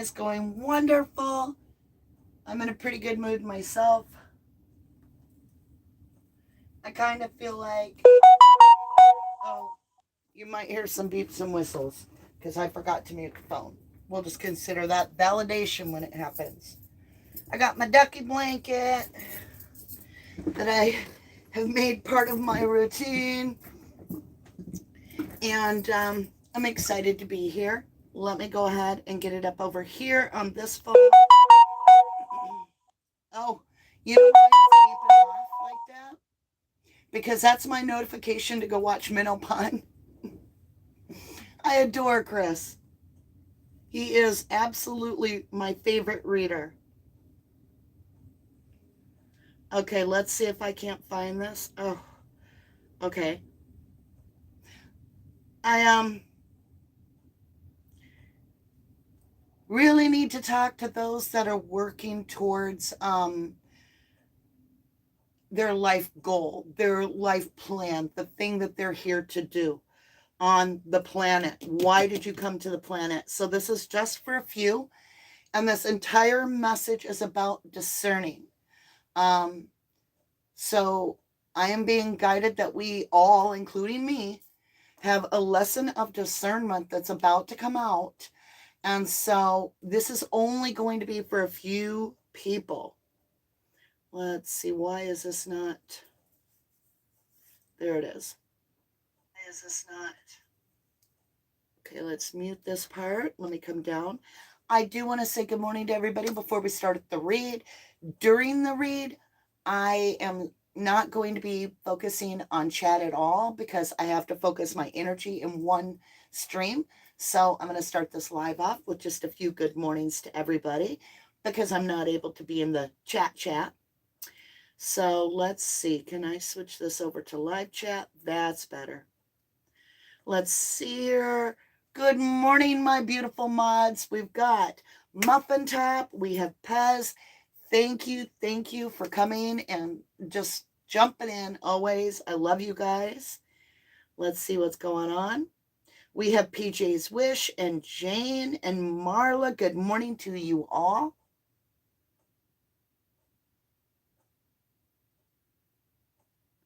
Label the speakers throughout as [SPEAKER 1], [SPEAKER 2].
[SPEAKER 1] It's going wonderful. I'm in a pretty good mood myself. I kind of feel like, oh, you might hear some beeps and whistles because I forgot to mute the phone. We'll just consider that validation when it happens. I got my ducky blanket that I have made part of my routine, and I'm excited to be here. Let me go ahead and get it up over here on this phone. Oh, you know why it's beeping off like that? Because that's my notification to go watch Minnow Pond. I adore Chris. He is absolutely my favorite reader. Okay, let's see if I can't find this. Oh, okay. I really need to talk to those that are working towards their life goal, their life plan, the thing that they're here to do on the planet. Why did you come to the planet? So this is just for a few, and this entire message is about discerning. So I am being guided that we all, including me, have a lesson of discernment that's about to come out. And so this is only going to be for a few people. Let's see, why is this not? There it is. Why is this not? Okay, let's mute this part. Let me come down. I do want to say good morning to everybody before we start the read. During the read, I am not going to be focusing on chat at all because I have to focus my energy in one stream. So I'm going to start this live off with just a few good mornings to everybody because I'm not able to be in the chat. So let's see. Can I switch this over to live chat? That's better. Let's see here. Good morning, my beautiful mods. We've got Muffin Top. We have Pez. Thank you for coming and just jumping in always. I love you guys. Let's see what's going on. We have PJ's Wish and Jane and Marla. Good morning to you all.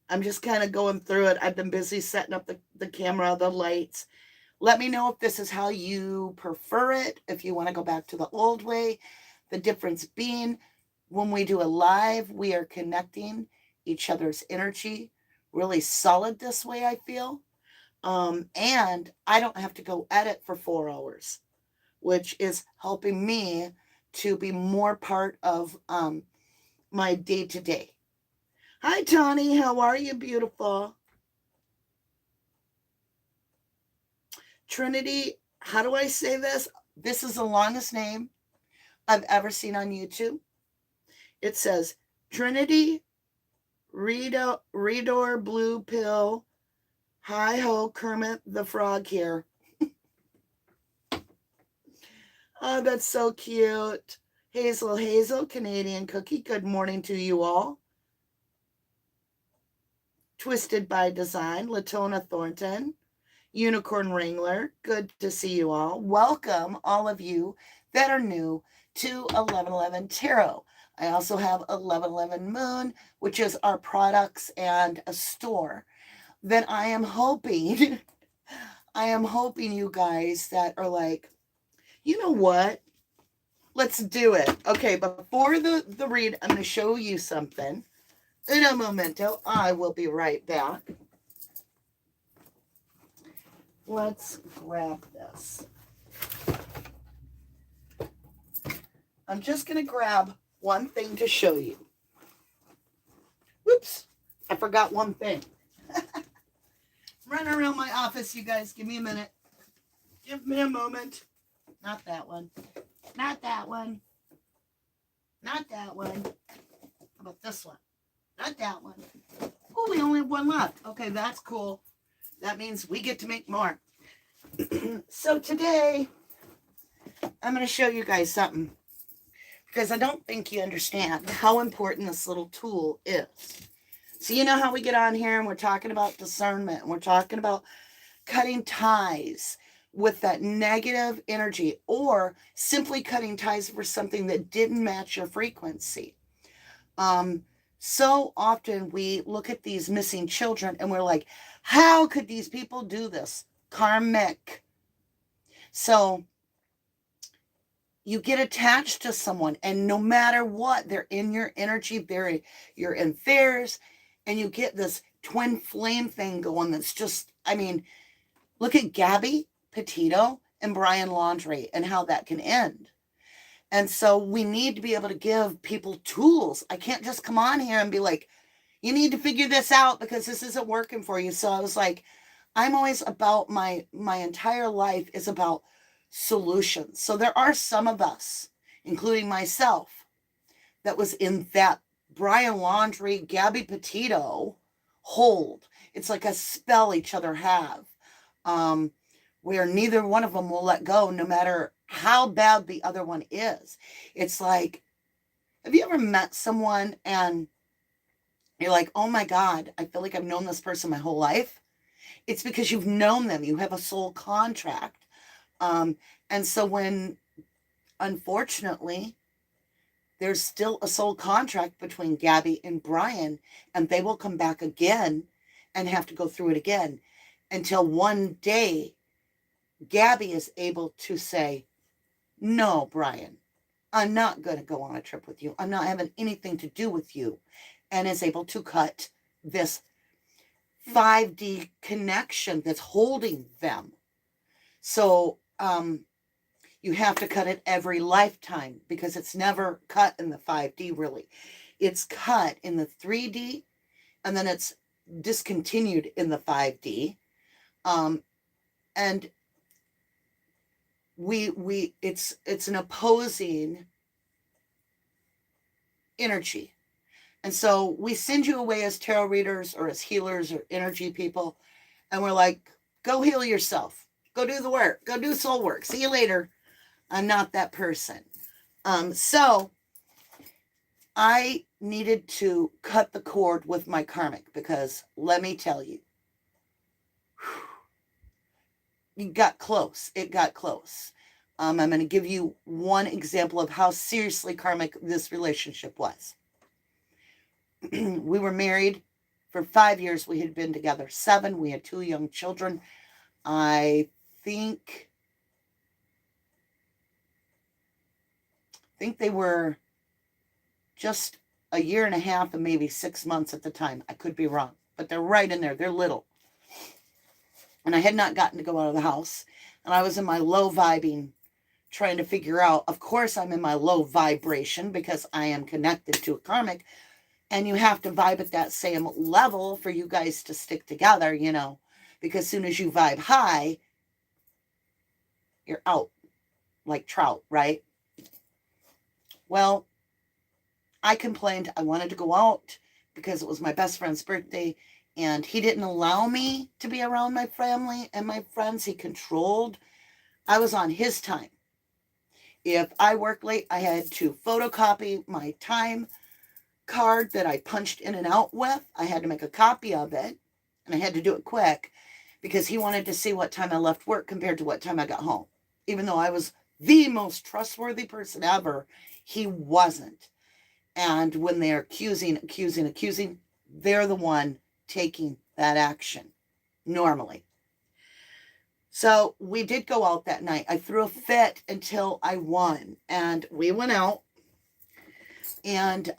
[SPEAKER 1] I'm just kind of going through it. I've been busy setting up the camera, the lights. Let me know if this is how you prefer it, if you want to go back to the old way. The difference being, when we do a live, we are connecting each other's energy really solid this way, I feel. And I don't have to go edit for 4 hours, which is helping me to be more part of my day-to-day. Hi, Tawny. How are you, beautiful? Trinity, how do I say this? This is the longest name I've ever seen on YouTube. It says Trinity Redor Blue Pill. Hi ho, Kermit the Frog here. Oh, that's so cute. Hazel, Canadian Cookie. Good morning to you all. Twisted by Design, Latona Thornton, Unicorn Wrangler. Good to see you all. Welcome, all of you that are new to 1111 Tarot. I also have 1111 Moon, which is our products and a store that I am hoping you guys that are like, you know what? Let's do it. Okay, before the read, I'm going to show you something. In a momento, I will be right back. Let's grab this. I'm just going to grab one thing to show you. Whoops, I forgot one thing. Running around my office, you guys. Give me a minute. Give me a moment. Not that one. Not that one. Not that one. How about this one? Not that one. Oh, we only have one left. Okay, that's cool. That means we get to make more. So today, I'm going to show you guys something. Because I don't think you understand how important this little tool is. So you know how we get on here and we're talking about discernment. And we're talking about cutting ties. with that negative energy, or simply cutting ties for something that didn't match your frequency. So often we look at these missing children and we're like, how could these people do this? Karmic. So you get attached to someone, and no matter what, they're in your energy, you're in theirs, and you get this twin flame thing going that's just, I mean, look at Gabby Petito and Brian Laundrie and how that can end. And so we need to be able to give people tools. I can't just come on here and be like, you need to figure this out because this isn't working for you. So I was like, I'm always about my entire life is about solutions. So there are some of us, including myself, that was in that Brian Laundrie, Gabby Petito hold. It's like a spell each other have, where neither one of them will let go no matter how bad the other one is. It's like, have you ever met someone and you're like, oh my God, I feel like I've known this person my whole life? It's because you've known them. You have a soul contract. And so when, unfortunately, there's still a soul contract between Gabby and Brian, and they will come back again and have to go through it again until one day Gabby is able to say, no, Brian, I'm not going to go on a trip with you. I'm not having anything to do with you. And is able to cut this 5D connection that's holding them. So you have to cut it every lifetime because it's never cut in the 5D really. It's cut in the 3D and then it's discontinued in the 5D. And it's an opposing energy. And so we send you away as tarot readers or as healers or energy people. And we're like, go heal yourself. Go do the work. Go do soul work. See you later. I'm not that person. So I needed to cut the cord with my karmic because let me tell you, it got close. It got close. I'm going to give you one example of how seriously karmic this relationship was. We were married for 5 years. We had been together 7. We had 2 young children. I think they were just a year and a half and maybe 6 months at the time. I could be wrong, but they're right in there. They're little. And I had not gotten to go out of the house. And I was in my low vibing, trying to figure out, of course, I'm in my low vibration because I am connected to a karmic. And you have to vibe at that same level for you guys to stick together, you know, because as soon as you vibe high, you're out like trout, right? Well, I complained. I wanted to go out because it was my best friend's birthday and he didn't allow me to be around my family and my friends. He controlled. I was on his time. If I worked late, I had to photocopy my time card that I punched in and out with. I had to make a copy of it and I had to do it quick because he wanted to see what time I left work compared to what time I got home. Even though I was the most trustworthy person ever, he wasn't. And when they're accusing, they're the one taking that action normally. So we did go out that night. I threw a fit until I won and we went out. And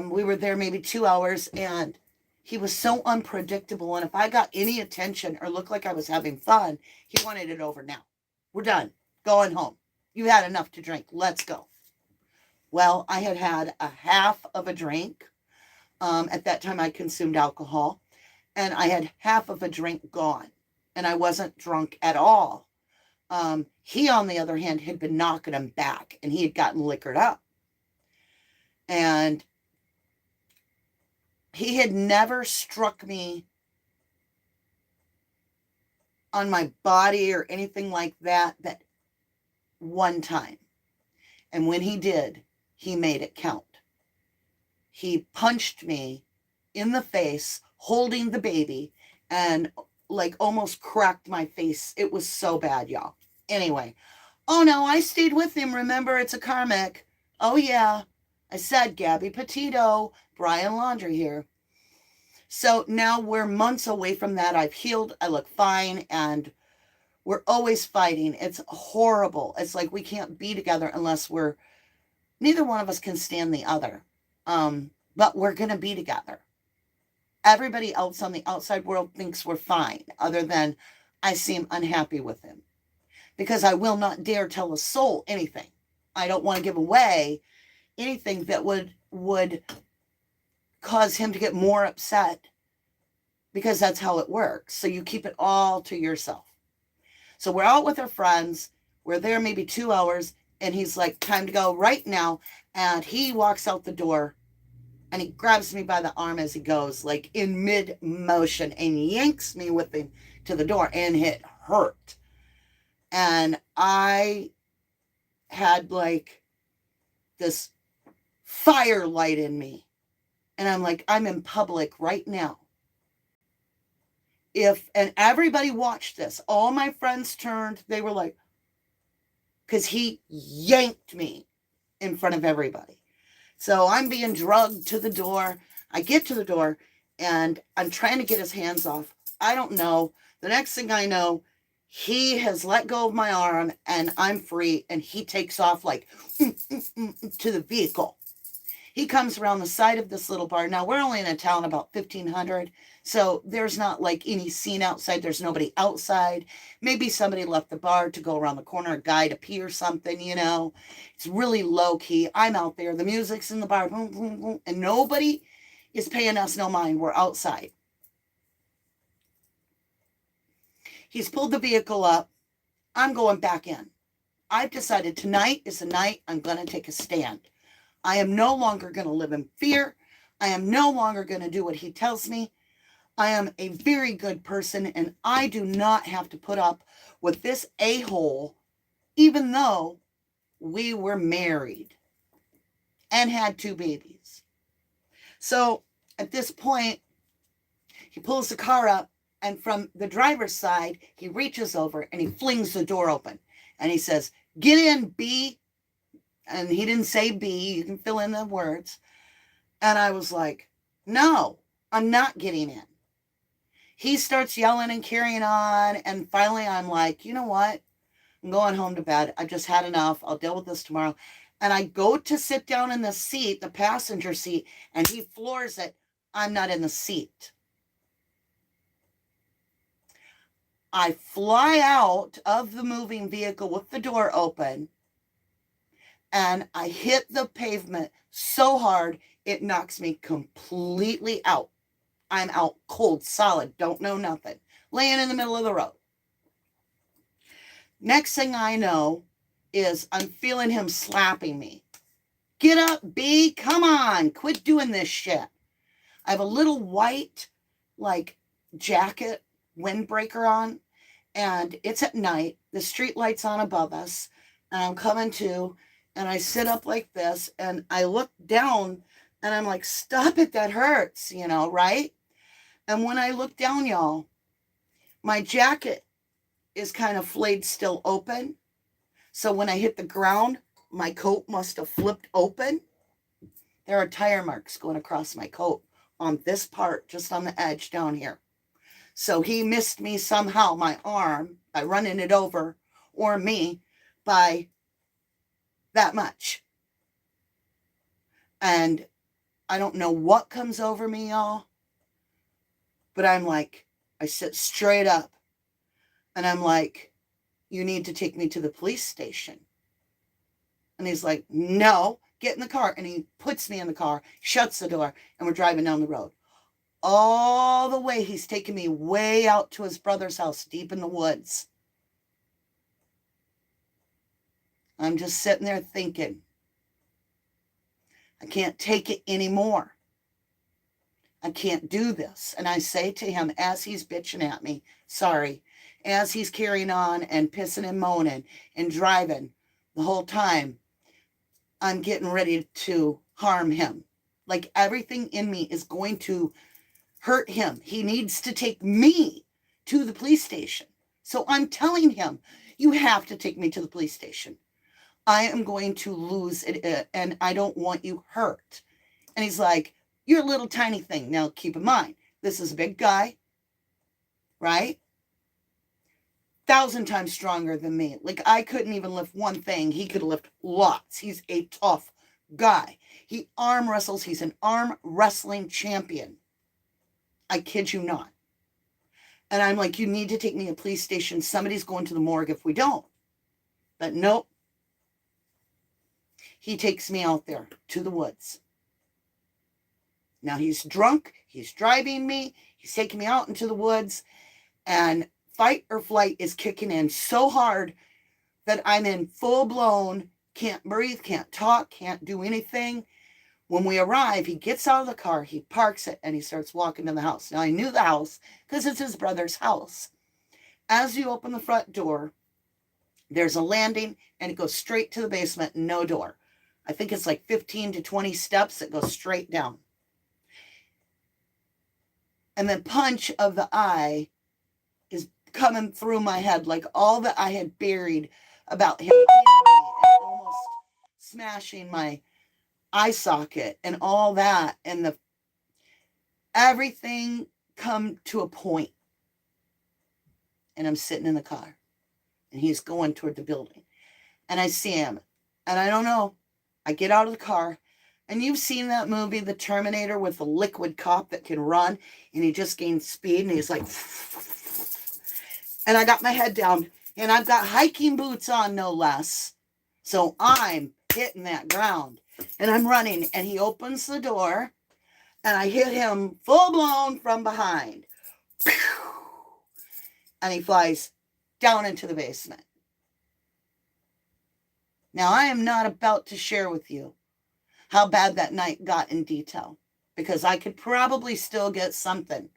[SPEAKER 1] we were there maybe 2 hours and he was so unpredictable. And if I got any attention or looked like I was having fun, he wanted it over now. We're done. Going home. You had enough to drink. Let's go. Well, I had had a half of a drink. At that time, I consumed alcohol. And I had half of a drink gone. And I wasn't drunk at all. He, on the other hand, had been knocking him back. And he had gotten liquored up. And he had never struck me on my body or anything like that one time. And when he did, he made it count. He punched me in the face, holding the baby, and like almost cracked my face. It was so bad, y'all. Anyway. Oh, no, I stayed with him. Remember, it's a karmic. Oh, yeah. I said Gabby Petito, Brian Laundrie here. So now we're months away from that. I've healed. I look fine. And we're always fighting. It's horrible. It's like we can't be together unless neither one of us can stand the other. But we're going to be together. Everybody else on the outside world thinks we're fine, other than I seem unhappy with him. Because I will not dare tell a soul anything. I don't want to give away anything that would cause him to get more upset, because that's how it works. So you keep it all to yourself. So we're out with our friends. We're there maybe 2 hours, and he's like, time to go right now. And he walks out the door, and he grabs me by the arm as he goes, like in mid motion, and yanks me with him to the door, and it hurt. And I had like this firelight in me. And I'm like, I'm in public right now. And everybody watched this. All my friends turned. They were like, because he yanked me in front of everybody. So I'm being drugged to the door. I get to the door, and I'm trying to get his hands off. I don't know. The next thing I know, he has let go of my arm, and I'm free, and he takes off like to the vehicle. He comes around the side of this little bar. Now, we're only in a town about 1,500, so there's not like any scene outside. There's nobody outside. Maybe somebody left the bar to go around the corner, a guy to pee or something, you know. It's really low-key. I'm out there. The music's in the bar, boom, boom, boom, and nobody is paying us no mind. We're outside. He's pulled the vehicle up. I'm going back in. I've decided tonight is the night I'm going to take a stand. I am no longer going to live in fear. I am no longer going to do what he tells me. I am a very good person, and I do not have to put up with this a-hole, even though we were married and had 2 babies. So at this point, he pulls the car up. And from the driver's side, he reaches over and he flings the door open. And he says, get in, B. And he didn't say B. You can fill in the words. And I was like, no, I'm not getting in. He starts yelling and carrying on. And finally, I'm like, you know what? I'm going home to bed. I've just had enough. I'll deal with this tomorrow. And I go to sit down in the seat, the passenger seat, and he floors it. I'm not in the seat. I fly out of the moving vehicle with the door open, and I hit the pavement so hard, it knocks me completely out. I'm out cold, solid, don't know nothing, laying in the middle of the road. Next thing I know is I'm feeling him slapping me. Get up, B, come on, quit doing this shit. I have a little white, like, jacket windbreaker on, and it's at night. The street light's on above us, and I'm coming to, and I sit up like this, and I look down, and I'm like, stop it, that hurts, you know, right? And when I look down, y'all, my jacket is kind of flayed still open. So when I hit the ground, my coat must have flipped open. There are tire marks going across my coat on this part, just on the edge down here. So he missed me somehow, my arm, by running it over, or me, by that much. And I don't know what comes over me, y'all, but I'm like, I sit straight up, and I'm like, you need to take me to the police station. And he's like, no, get in the car. And he puts me in the car, shuts the door, and we're driving down the road. All the way, he's taking me way out to his brother's house, deep in the woods. I'm just sitting there thinking, I can't take it anymore. I can't do this. And I say to him, as he's bitching at me, sorry, as he's carrying on and pissing and moaning and driving the whole time, I'm getting ready to harm him. Like everything in me is going to hurt him. He needs to take me to the police station. So I'm telling him, You have to take me to the police station. I am going to lose it, and I don't want you hurt. And he's like, you're a little tiny thing. Now, keep in mind, this is a big guy, right? 1,000 times stronger than me. Like, I couldn't even lift one thing. He could lift lots. He's a tough guy. He arm wrestles. He's an arm wrestling champion. I kid you not. And I'm like, you need to take me to a police station. Somebody's going to the morgue if we don't. But nope. He takes me out there to the woods. Now he's drunk. He's driving me. He's taking me out into the woods. And fight or flight is kicking in so hard that I'm in full blown, can't breathe, can't talk, can't do anything. When we arrive, he gets out of the car, he parks it, and he starts walking to the house. Now, I knew the house because it's his brother's house. As you open the front door, there's a landing, and it goes straight to the basement, no door. I think it's like 15 to 20 steps that go straight down. And the punch of the eye is coming through my head, like all that I had buried about him hitting me and almost smashing my eye socket and all that, and everything come to a point. And I'm sitting in the car, and he's going toward the building, and I see him, and I don't know. I get out of the car, and you've seen that movie, The Terminator, with the liquid cop that can run, and he just gains speed, and he's like, and I got my head down, and I've got hiking boots on, no less. So I'm hitting that ground. And I'm running, and he opens the door, and I hit him full blown from behind. And he flies down into the basement. Now, I am not about to share with you how bad that night got in detail, because I could probably still get something.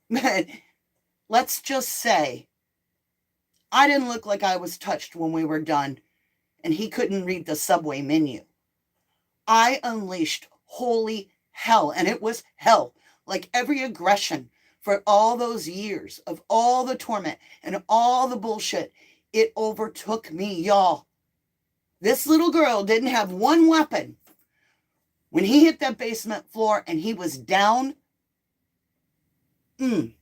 [SPEAKER 1] But let's just say I didn't look like I was touched when we were done, and he couldn't read the subway menu. I unleashed holy hell, and it was hell. Like every aggression for all those years of all the torment and all the bullshit, it overtook me, y'all. This little girl didn't have one weapon. When he hit that basement floor and he was down, I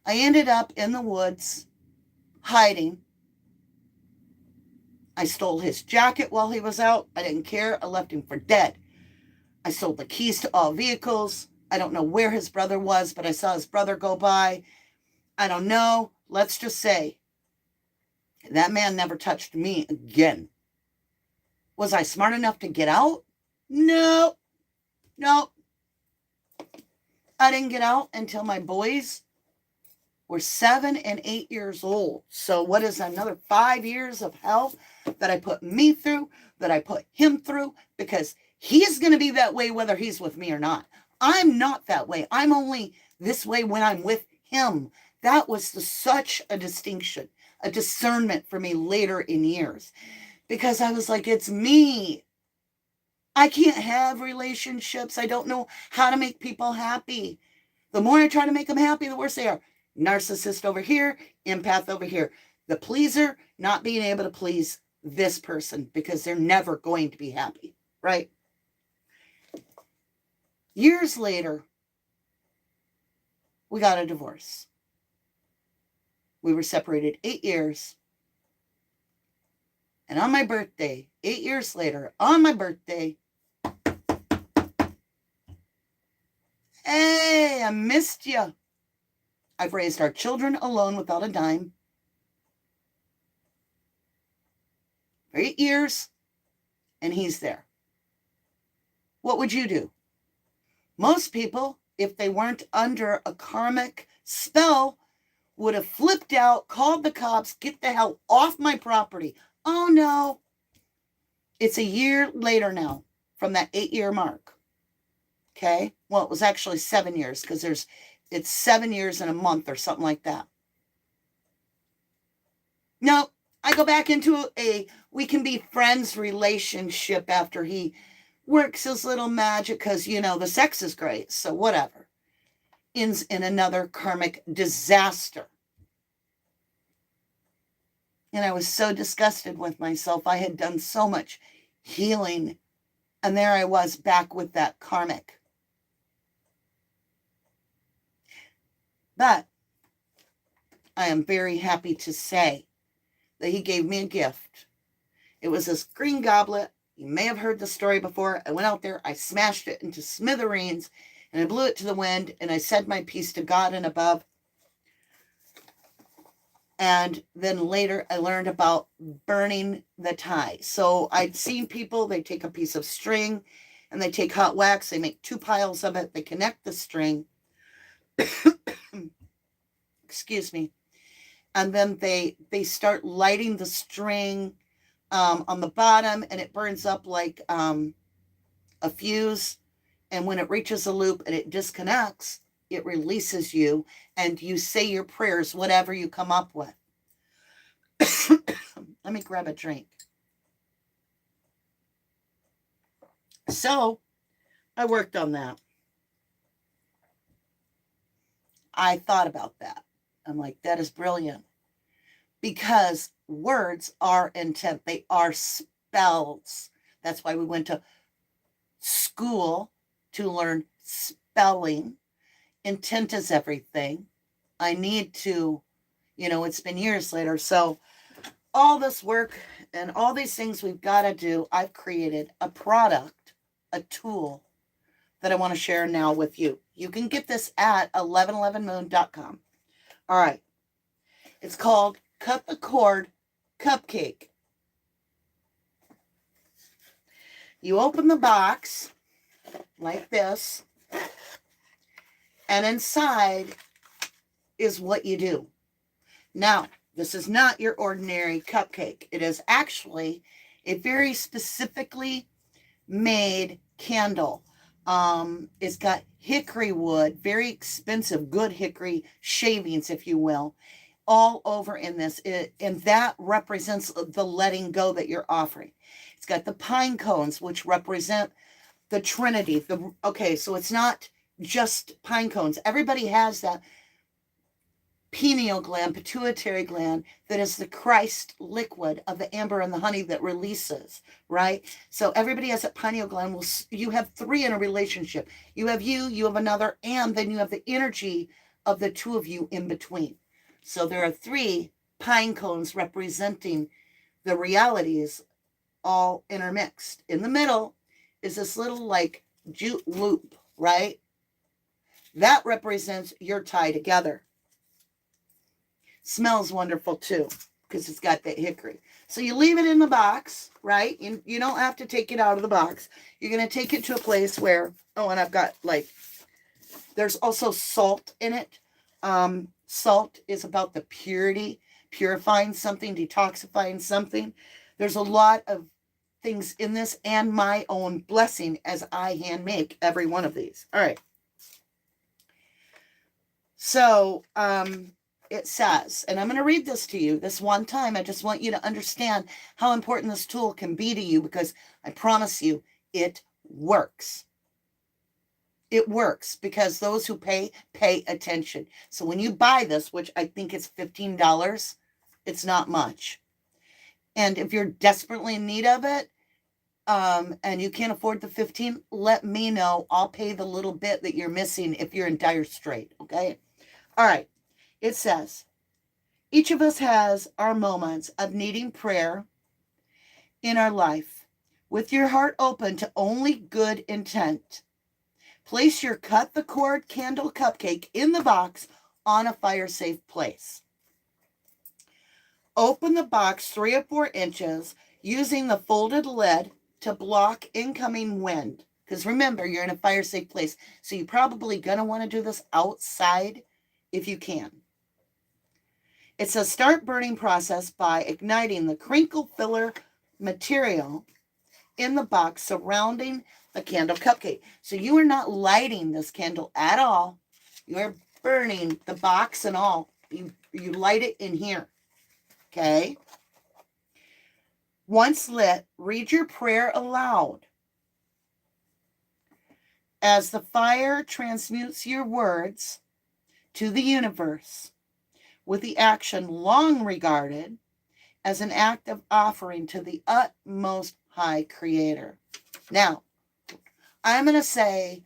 [SPEAKER 1] ended up in the woods hiding. I stole his jacket while he was out. I didn't care. I left him for dead. I sold the keys to all vehicles. I don't know where his brother was, but I saw his brother go by. I don't know. Let's just say that man never touched me again. Was I smart enough to get out? No. I didn't get out until my boys were 7 and 8 years old. So what is another 5 years of hell that I put me through, that I put him through, because he's going to be that way whether he's with me or not. I'm not that way. I'm only this way when I'm with him. That was such a distinction, a discernment for me later in years, because I was like, it's me. I can't have relationships. I don't know how to make people happy. The more I try to make them happy, the worse they are. Narcissist over here, empath over here. The pleaser, not being able to please this person because they're never going to be happy, right? Years later, we got a divorce. We were separated 8 years. And on my birthday, 8 years later, on my birthday, hey, I missed you. I've raised our children alone without a dime. For 8 years, and he's there. What would you do? Most people, if they weren't under a karmic spell, would have flipped out, called the cops, get the hell off my property. Oh no. It's a year later now from that 8-year mark. Okay? Well, it was actually 7 years because it's 7 years and a month or something like that. No, I go back into a we can be friends relationship after he works his little magic because, the sex is great. So whatever. Ends in another karmic disaster. And I was so disgusted with myself. I had done so much healing. And there I was back with that karmic. But I am very happy to say that he gave me a gift. It was this green goblet. You may have heard the story before. I went out there, I smashed it into smithereens, and I blew it to the wind, and I said my piece to God and above. And then later I learned about burning the tie. So I'd seen people, they take a piece of string and they take hot wax, they make 2 piles of it, they connect the string. Excuse me. And then they start lighting the string on the bottom, and it burns up like a fuse. And when it reaches a loop and it disconnects, it releases you, and you say your prayers, whatever you come up with. Let me grab a drink. So I worked on that. I thought about that. I'm like, that is brilliant. Because words are intent. They are spells. That's why we went to school to learn spelling. Intent is everything. I need to, it's been years later. So all this work and all these things we've got to do, I've created a product, a tool that I want to share now with you. You can get this at 1111moon.com. All right. It's called Cut the Cord Cupcake. You open the box like this, and inside is what you do. Now, this is not your ordinary cupcake. It is actually a very specifically made candle. It's got hickory wood, very expensive, good hickory shavings, if you will, all over in this. And that represents the letting go that you're offering. It's got the pine cones, which represent the Trinity. Okay, so it's not just pine cones. Everybody has that pineal gland, pituitary gland, that is the Christ liquid of the amber and the honey that releases, right? So everybody has that pineal gland. Well, you have 3 in a relationship. You have another, and then you have the energy of the 2 of you in between. So there are 3 pine cones representing the realities all intermixed. In the middle is this little like jute loop, right? That represents your tie together. Smells wonderful too, because it's got that hickory. So you leave it in the box, right? You don't have to take it out of the box. You're going to take it to a place where, and I've got there's also salt in it. Salt is about the purity, purifying something, detoxifying something. There's a lot of things in this, and my own blessing as I hand make every one of these. All right. So, it says, and I'm going to read this to you this one time. I just want you to understand how important this tool can be to you, because I promise you it works. It works because those who pay attention. So when you buy this, which I think it's $15, it's not much. And if you're desperately in need of it, and you can't afford the $15, let me know. I'll pay the little bit that you're missing if you're in dire strait. Okay. All right. It says, each of us has our moments of needing prayer in our life. With your heart open to only good intent, place your cut the cord candle cupcake in the box on a fire-safe place. Open the box 3 or 4 inches using the folded lid to block incoming wind. Because remember, you're in a fire-safe place, so you're probably going to want to do this outside if you can. It says start burning process by igniting the crinkle filler material in the box surrounding the candle cupcake. So you are not lighting this candle at all. You are burning the box and all. You light it in here. Okay? Once lit, read your prayer aloud. As the fire transmutes your words to the universe with the action long regarded as an act of offering to the utmost high creator. Now, I'm going to say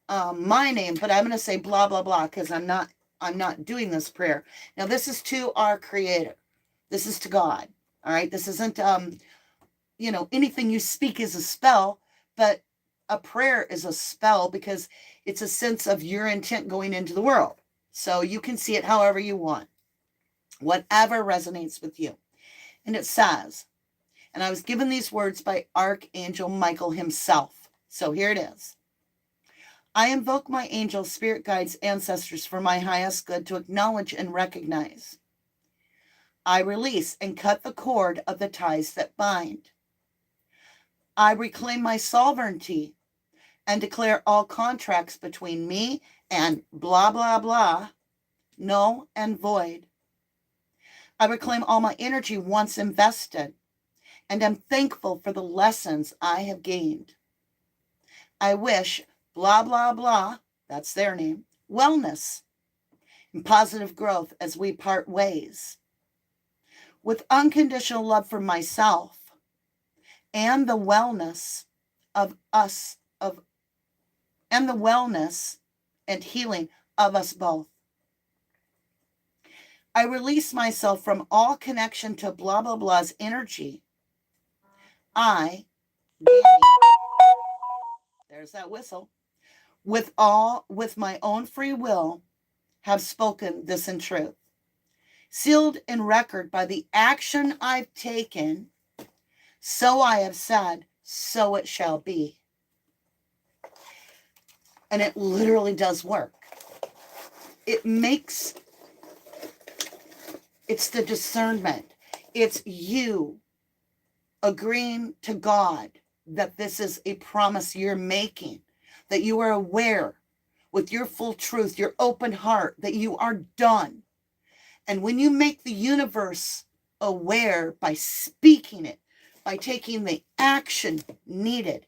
[SPEAKER 1] my name, but I'm going to say blah, blah, blah, because I'm not doing this prayer. Now, this is to our creator. This is to God. All right. This isn't, anything you speak is a spell, but a prayer is a spell because it's a sense of your intent going into the world. So you can see it however you want, whatever resonates with you. And it says, and I was given these words by Archangel Michael himself. So here it is. I invoke my angels, spirit guides, ancestors for my highest good to acknowledge and recognize. I release and cut the cord of the ties that bind. I reclaim my sovereignty and declare all contracts between me and blah, blah, blah, null and void. I reclaim all my energy once invested and am thankful for the lessons I have gained. I wish blah, blah, blah, that's their name, wellness and positive growth as we part ways. With unconditional love for myself and the wellness of us, and the wellness and healing of us both. I release myself from all connection to blah, blah, blah's energy. I, Danny, there's that whistle, with my own free will, have spoken this in truth. Sealed in record by the action I've taken, so I have said, so it shall be. And it literally does work. It's the discernment. It's you agreeing to God that this is a promise you're making, that you are aware with your full truth, your open heart, that you are done. And when you make the universe aware by speaking it, by taking the action needed,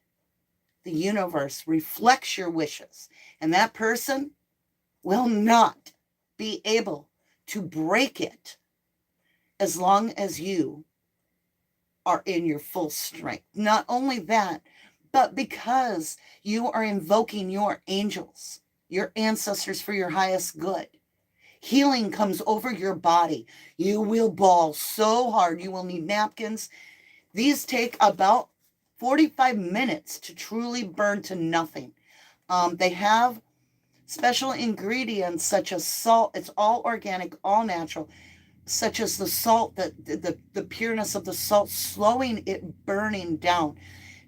[SPEAKER 1] the universe reflects your wishes, and that person will not be able to break it as long as you are in your full strength. Not only that, but because you are invoking your angels, your ancestors for your highest good, healing comes over your body. You will bawl so hard. You will need napkins. These take about 45 minutes to truly burn to nothing. They have special ingredients such as salt. It's all organic, all natural, such as the salt, the pureness of the salt, slowing it burning down.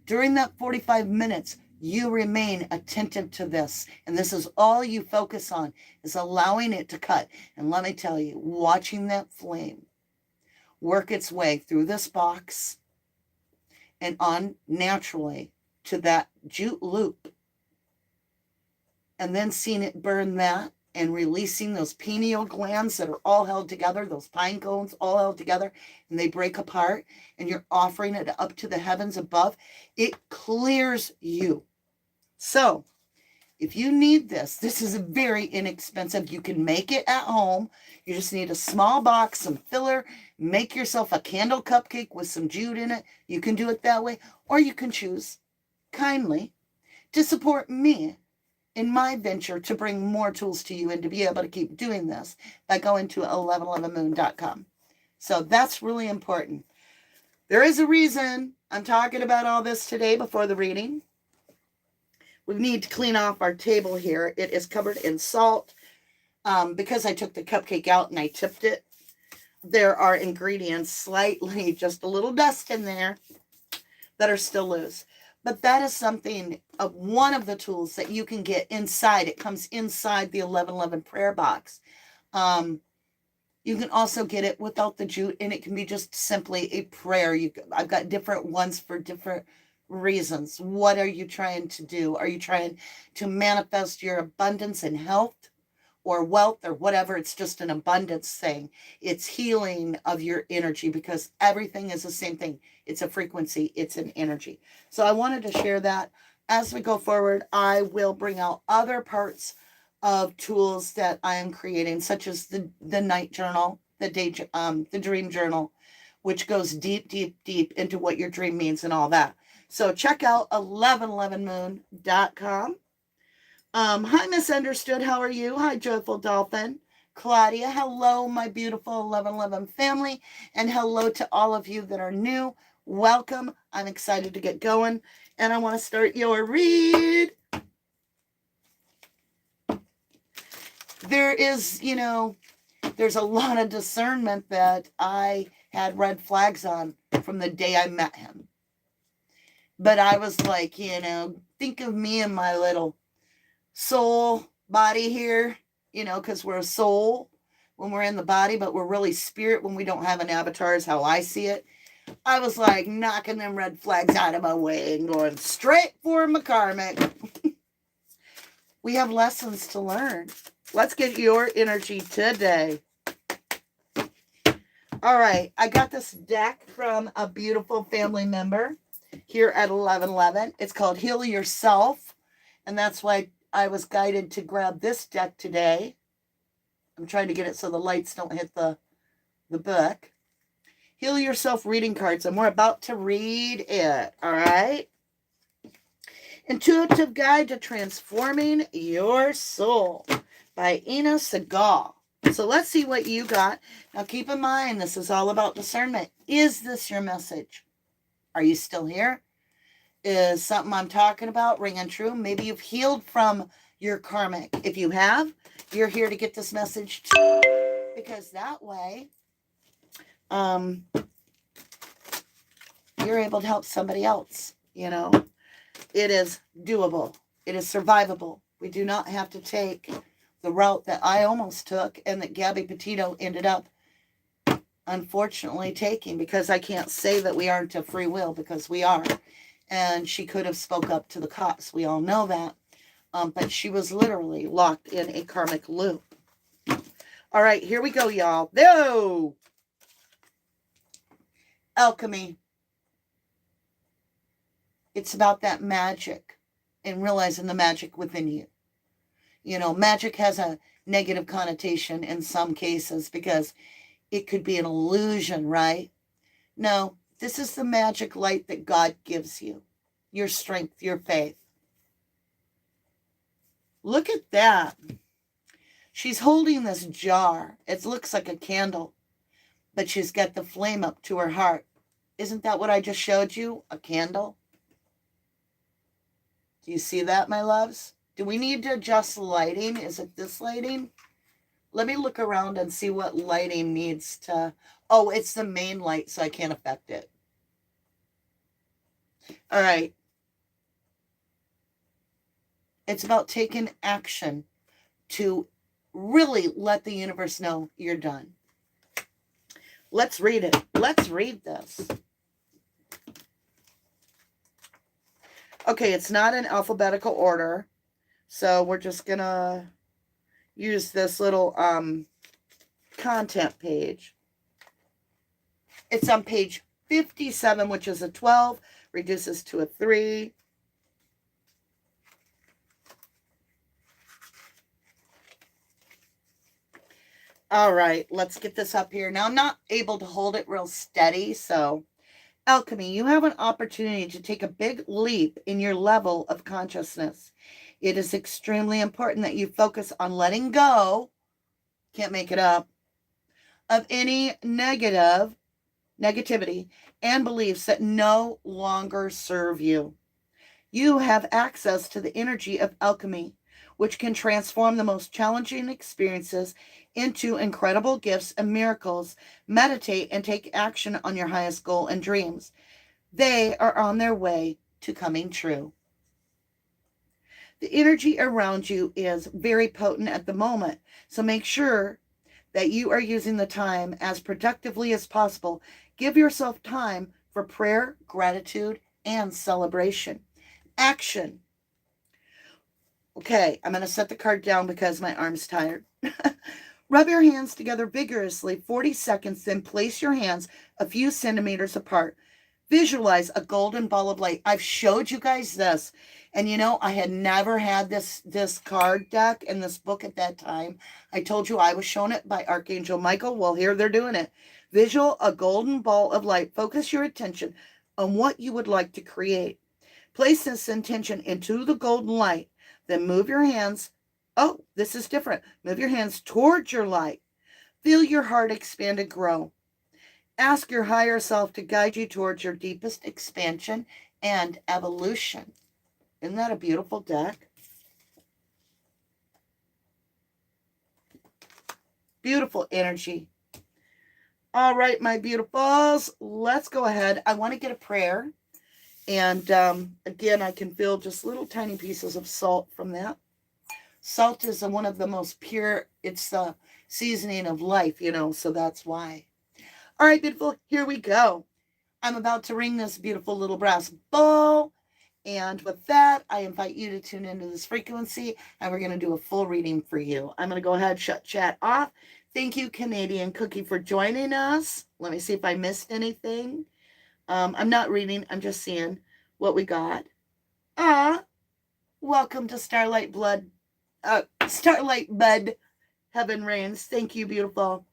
[SPEAKER 1] During that 45 minutes, you remain attentive to this. And this is all you focus on, is allowing it to cut. And let me tell you, watching that flame work its way through this box and on naturally to that jute loop, and then seeing it burn that and releasing those pineal glands that are all held together, those pine cones all held together, and they break apart, and you're offering it up to the heavens above, it clears you. So if you need this is very inexpensive. You can make it at home. You just need a small box, some filler, make yourself a candle cupcake with some jute in it. You can do it that way, or you can choose kindly to support me in my venture to bring more tools to you and to be able to keep doing this by going to 1111moon.com. So that's really important. There is a reason I'm talking about all this today before the reading. We need to clean off our table here. It is covered in salt. Because I took the cupcake out and I tipped it, there are ingredients, slightly, just a little dust in there, that are still loose. But that is something, one of the tools that you can get inside. It comes inside the 1111 prayer box. You can also get it without the jute, and it can be just simply a prayer. I've got different ones for different reasons. What are you trying to do? Are you trying to manifest your abundance and health or wealth or whatever? It's just an abundance thing. It's healing of your energy, because everything is the same thing. It's a frequency. It's an energy. So I wanted to share that. As we go forward, I will bring out other parts of tools that I am creating, such as the night journal, the dream journal, which goes deep, deep, deep into what your dream means and all that. So check out 1111moon.com. Hi, Misunderstood. How are you? Hi, Joyful Dolphin. Claudia, hello, my beautiful 1111 family. And hello to all of you that are new. Welcome. I'm excited to get going. And I want to start your read. There is, there's a lot of discernment that I had red flags on from the day I met him. But I was like, think of me and my little soul body here, because we're a soul when we're in the body, but we're really spirit when we don't have an avatar is how I see it. I was like knocking them red flags out of my way and going straight for my karmic. We have lessons to learn. Let's get your energy today. All right, I got this deck from a beautiful family member here at 1111. It's called Heal Yourself, and that's why I was guided to grab this deck today. I'm trying to get it so the lights don't hit the book. Heal Yourself reading cards, and we're about to read it, all right? Intuitive Guide to Transforming Your Soul by Ina Segal. So let's see what you got. Now keep in mind, this is all about discernment. Is this your message? Are you still here? Is something I'm talking about ringing true? Maybe you've healed from your karmic. If you have, you're here to get this message too, because that way you're able to help somebody else. It is doable. It is survivable. We do not have to take the route that I almost took and that Gabby Petito ended up unfortunately taking, because I can't say that we aren't a free will, because we are. And she could have spoke up to the cops. We all know that. But she was literally locked in a karmic loop. All right, here we go, y'all. No! Alchemy. It's about that magic and realizing the magic within you. Magic has a negative connotation in some cases because it could be an illusion, right? No, this is the magic light that God gives you. Your strength, your faith. Look at that. She's holding this jar. It looks like a candle, but she's got the flame up to her heart. Isn't that what I just showed you? A candle? Do you see that, my loves? Do we need to adjust the lighting? Is it this lighting? Let me look around and see what lighting needs to... Oh, it's the main light, so I can't affect it. All right. It's about taking action to really let the universe know you're done. Let's read it. Let's read this. Okay, it's not in alphabetical order, so we're just going to use this little content page. It's on page 57, which is a 12, reduces to a 3. All right, let's get this up here. Now, I'm not able to hold it real steady, so Alchemy, you have an opportunity to take a big leap in your level of consciousness. It is extremely important that you focus on letting go, can't make it up, of any negativity and beliefs that no longer serve you. You have access to the energy of alchemy, which can transform the most challenging experiences into incredible gifts and miracles. Meditate and take action on your highest goal and dreams. They are on their way to coming true. The energy around you is very potent at the moment, so make sure that you are using the time as productively as possible. Give yourself time for prayer, gratitude, and celebration. Action. Okay, I'm going to set the card down because my arm's tired. Rub your hands together vigorously 40 seconds, then place your hands a few centimeters apart. Visualize a golden ball of light. I've showed you guys this, and I had never had this card deck and this book at that time. I told you I was shown it by Archangel Michael. Well, here they're doing it. Visual a golden ball of light. Focus your attention on what you would like to create. Place this intention into the golden light. Then move your hands. Oh, this is different. Move your hands towards your light. Feel your heart expand and grow. Ask your higher self to guide you towards your deepest expansion and evolution. Isn't that a beautiful deck? Beautiful energy. All right, my beautifuls, let's go ahead. I want to get a prayer. And again, I can feel just little tiny pieces of salt from that. Salt is one of the most pure, it's the seasoning of life, so that's why. All right, beautiful, here we go. I'm about to ring this beautiful little brass ball. And with that, I invite you to tune into this frequency, and we're going to do a full reading for you. I'm going to go ahead and shut chat off. Thank you, Canadian Cookie, for joining us. Let me see if I missed anything. I'm not reading. I'm just seeing what we got. Welcome to Starlight Bud. Heaven Reigns. Thank you, beautiful.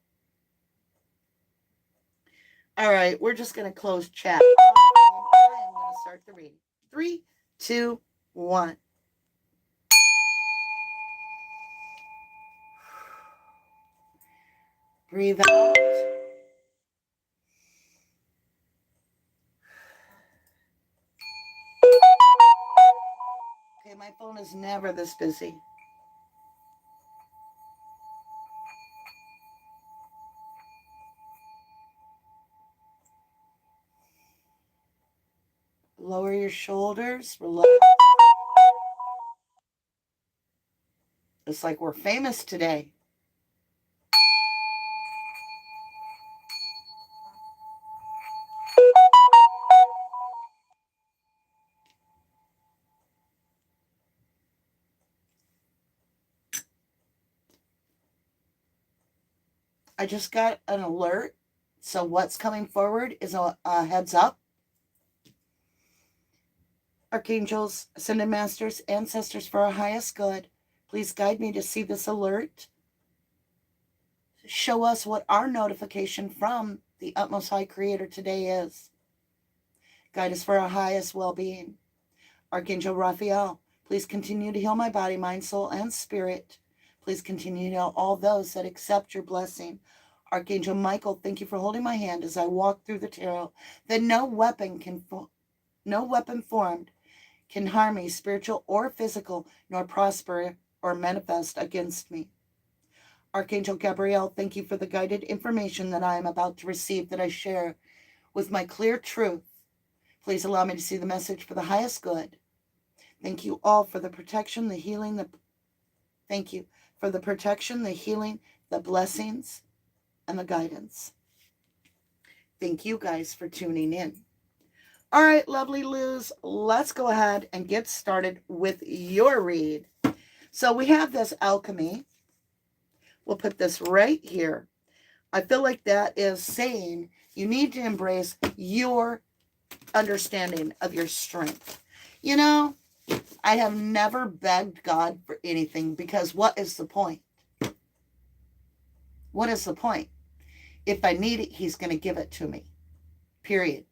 [SPEAKER 1] All right, we're just going to close chat. I'm going to start the reading. 3, 2, 1. Breathe out. Okay, my phone is never this busy. Lower your shoulders. Relax. It's like we're famous today. I just got an alert. So what's coming forward is a heads up. Archangels, Ascended Masters, Ancestors for our highest good, please guide me to see this alert. Show us what our notification from the Utmost High Creator today is. Guide us for our highest well-being. Archangel Raphael, please continue to heal my body, mind, soul, and spirit. Please continue to heal all those that accept your blessing. Archangel Michael, thank you for holding my hand as I walk through the tarot, that no weapon formed can harm me, spiritual or physical, nor prosper or manifest against me. Archangel Gabriel, thank you for the guided information that I am about to receive, that I share with my clear truth. Please allow me to see the message for the highest good. Thank you all for the protection, the healing, thank you for the protection, the healing, the blessings, and the guidance. Thank you guys for tuning in. All right, lovely Luz, let's go ahead and get started with your read. So we have this alchemy. We'll put this right here. I feel like that is saying you need to embrace your understanding of your strength. I have never begged God for anything, because what is the point? What is the point? If I need it, he's going to give it to me. Period.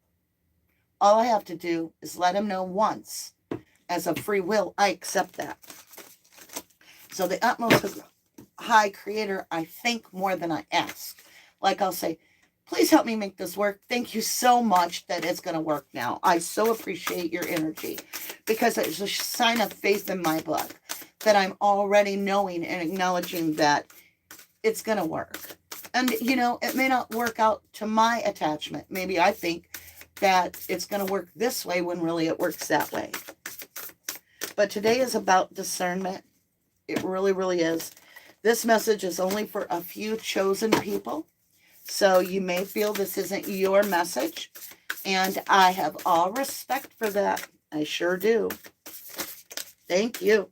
[SPEAKER 1] All I have to do is let him know once, as a free will, I accept that. So the Utmost High Creator, I think more than I ask. Like I'll say, please help me make this work. Thank you so much that it's going to work now. I so appreciate your energy, because it's a sign of faith in my book that I'm already knowing and acknowledging that it's going to work. And, it may not work out to my attachment. Maybe I think that it's going to work this way when really it works that way. But today is about discernment. It really, really is. This message is only for a few chosen people. So you may feel this isn't your message. And I have all respect for that. I sure do. Thank you.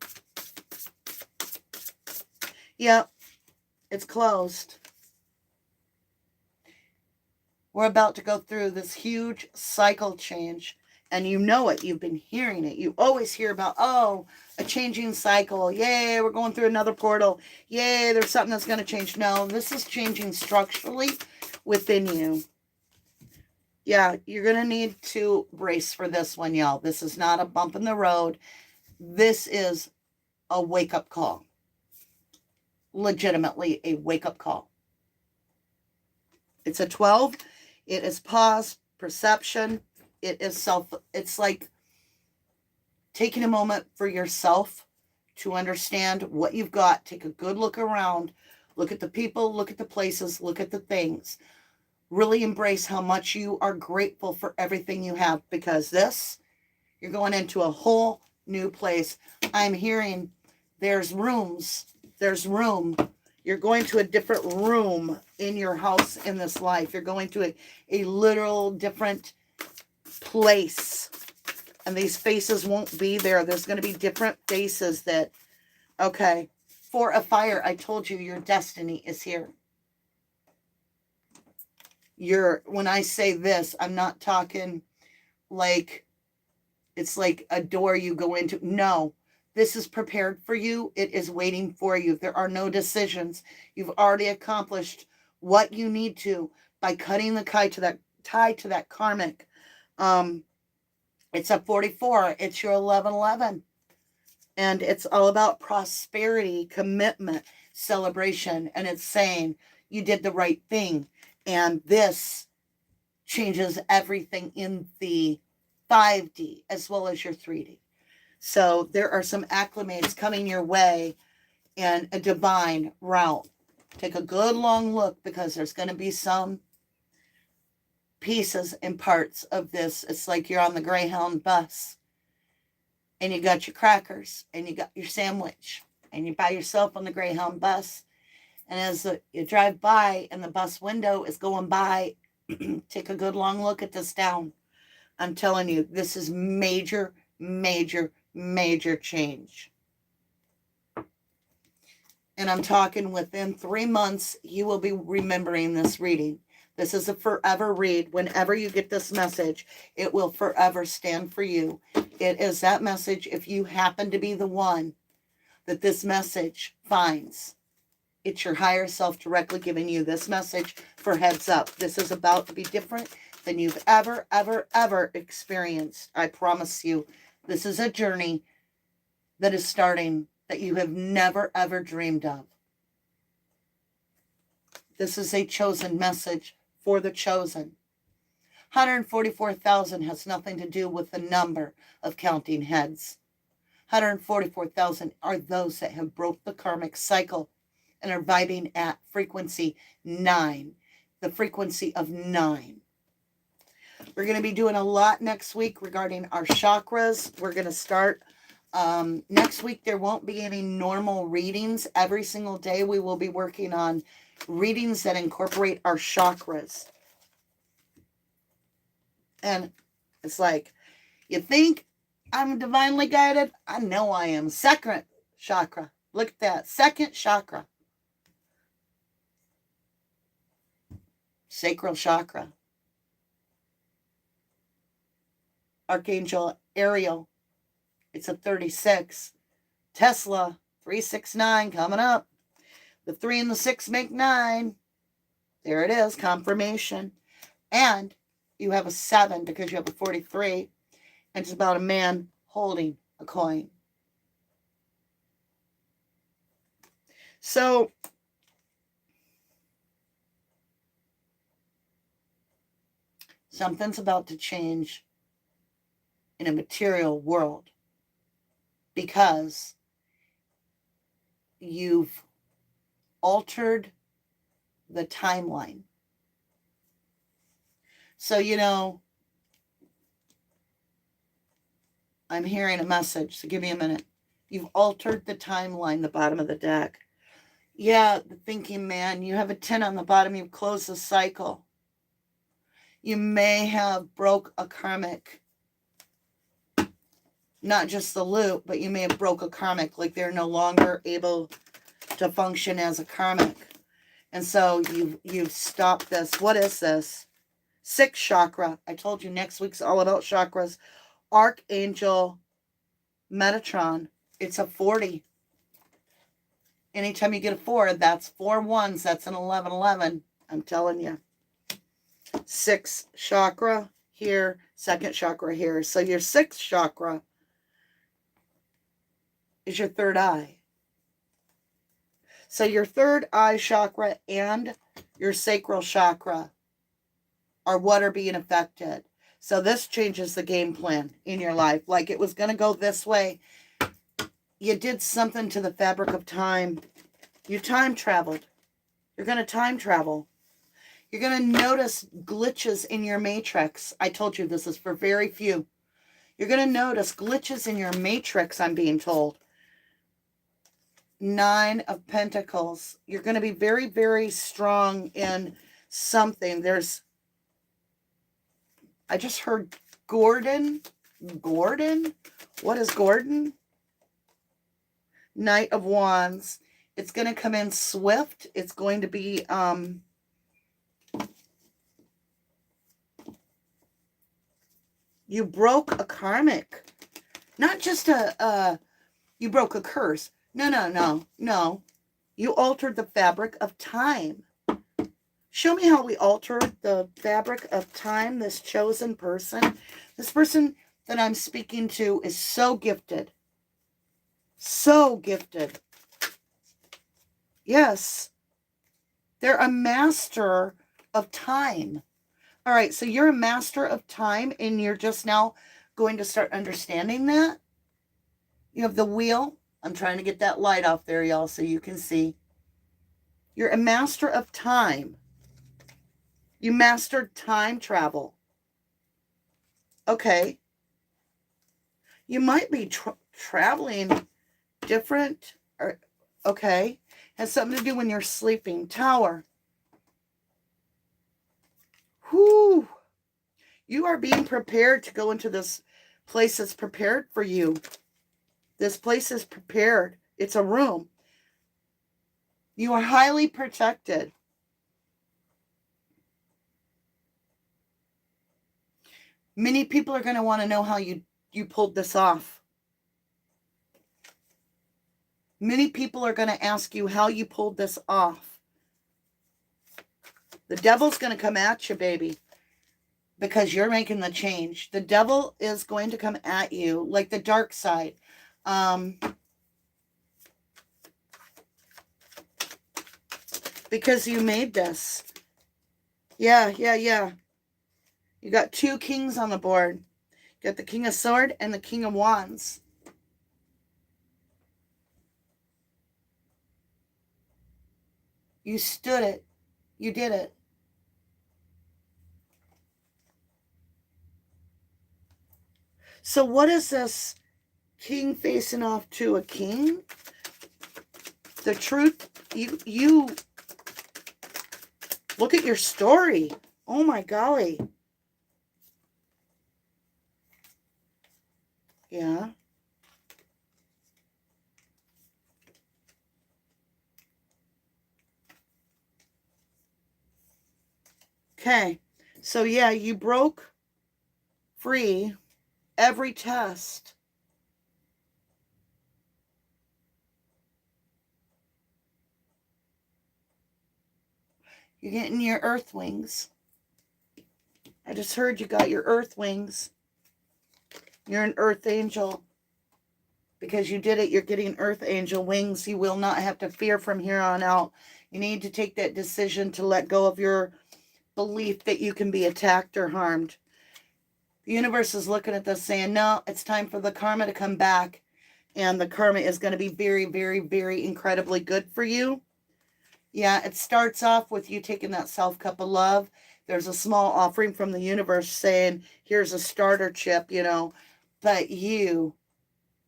[SPEAKER 1] Yep, it's closed. We're about to go through this huge cycle change And you know it. You've been hearing it. You always hear about, oh, a changing cycle. Yay, we're going through another portal. Yay, there's something that's going to change. No, this is changing structurally within you. Yeah, you're going to need to brace for this one, y'all. This is not a bump in the road. This is a wake-up call. Legitimately a wake-up call. It's a 12. It is pause, perception. It is it's like taking a moment for yourself to understand what you've got. Take a good look around. Look at the people, look at the places, look at the things. Really embrace how much you are grateful for everything you have, because you're going into a whole new place. I'm hearing there's rooms, there's room. You're going to a different room in your house in this life. You're going to a literal different place. And these faces won't be there. There's going to be different faces that, okay, 4 of fire, I told you your destiny is here. When I say this, I'm not talking like it's like a door you go into. No, this is prepared for you. It is waiting for you. There are no decisions. You've already accomplished what you need to by cutting the tie to that karmic. It's a 44. It's your 1111. And it's all about prosperity, commitment, celebration. And it's saying you did the right thing. And this changes everything in the 5D as well as your 3D. So there are some acclimates coming your way in a divine route. Take a good long look, because there's going to be some pieces and parts of this. It's like you're on the Greyhound bus and you got your crackers and you got your sandwich and you're by yourself on the Greyhound bus. And as you drive by and the bus window is going by, take a good long look at this down. I'm telling you, this is major, major, major change. And I'm talking within 3 months, you will be remembering this reading. This is a forever read. Whenever you get this message, it will forever stand for you. It is that message. If you happen to be the one that this message finds, it's your higher self directly giving you this message for heads up. This is about to be different than you've ever, ever, ever experienced. I promise you, this is a journey that is starting that you have never, ever dreamed of. This is a chosen message for the chosen. 144,000 has nothing to do with the number of counting heads. 144,000 are those that have broke the karmic cycle and are vibing at frequency 9, the frequency of 9. We're going to be doing a lot next week regarding our chakras. We're going to start next week. There won't be any normal readings. Every single day we will be working on readings that incorporate our chakras. And it's like, you think I'm divinely guided? I know I am. Second chakra. Look at that. Second chakra. Sacral chakra. Archangel Ariel. It's a 36. Tesla, 369 coming up. The 3 and the 6 make 9. There it is, confirmation. And you have a 7 because you have a 43. And it's about a man holding a coin. So something's about to change in a material world, because you've altered the timeline. So, I'm hearing a message, so give me a minute. You've altered the timeline, the bottom of the deck. Yeah, the thinking man, you have a 10 on the bottom, you've closed the cycle. You may have broke a karmic, not just the loop, but you may have broke a karmic, like they're no longer able to function as a karmic. And so you've stopped this. What is this? 6th chakra. I told you next week's all about chakras. Archangel Metatron. It's a 40. Anytime you get a 4, that's 4 ones. That's an 1111. I'm telling you. 6th chakra here. 2nd chakra here. So your 6th chakra is your third eye. So your third eye chakra and your sacral chakra are what are being affected. So this changes the game plan in your life. Like it was going to go this way. You did something to the fabric of time. You time traveled. You're going to time travel. You're going to notice glitches in your matrix. I told you this is for very few. You're going to notice glitches in your matrix, I'm being told. 9 of Pentacles. You're going to be very, very strong in something. I just heard Gordon. Gordon? What is Gordon? Knight of Wands. It's going to come in swift. It's going to be, you broke a karmic. Not just you broke a curse. No. You altered the fabric of time. Show me how we altered the fabric of time, this chosen person. This person that I'm speaking to is so gifted. So gifted. Yes. They're a master of time. All right, so you're a master of time and you're just now going to start understanding that. You have the wheel. I'm trying to get that light off there, y'all, so you can see. You're a master of time. You mastered time travel. Okay. You might be traveling different. Or, okay. Has something to do when you're sleeping. Tower. Whoo. You are being prepared to go into this place that's prepared for you. This place is prepared. It's a room. You are highly protected. Many people are going to want to know how you pulled this off. Many people are going to ask you how you pulled this off. The devil's going to come at you, baby, because you're making the change. The devil is going to come at you like the dark side. Because you made this. Yeah. You got 2 kings on the board. You got the King of Swords and the King of Wands. You stood it. You did it. So what is this king facing off to a king? The truth, you look at your story. Oh my golly. Yeah. Okay. So yeah, you broke free every test. You're getting your earth wings. I just heard you got your earth wings. You're an earth angel. Because you did it, you're getting earth angel wings. You will not have to fear from here on out. You need to take that decision to let go of your belief that you can be attacked or harmed. The universe is looking at this saying, no, it's time for the karma to come back. And the karma is going to be very, very, very incredibly good for you. Yeah, it starts off with you taking that self-cup of love. There's a small offering from the universe saying, here's a starter chip, you know. But you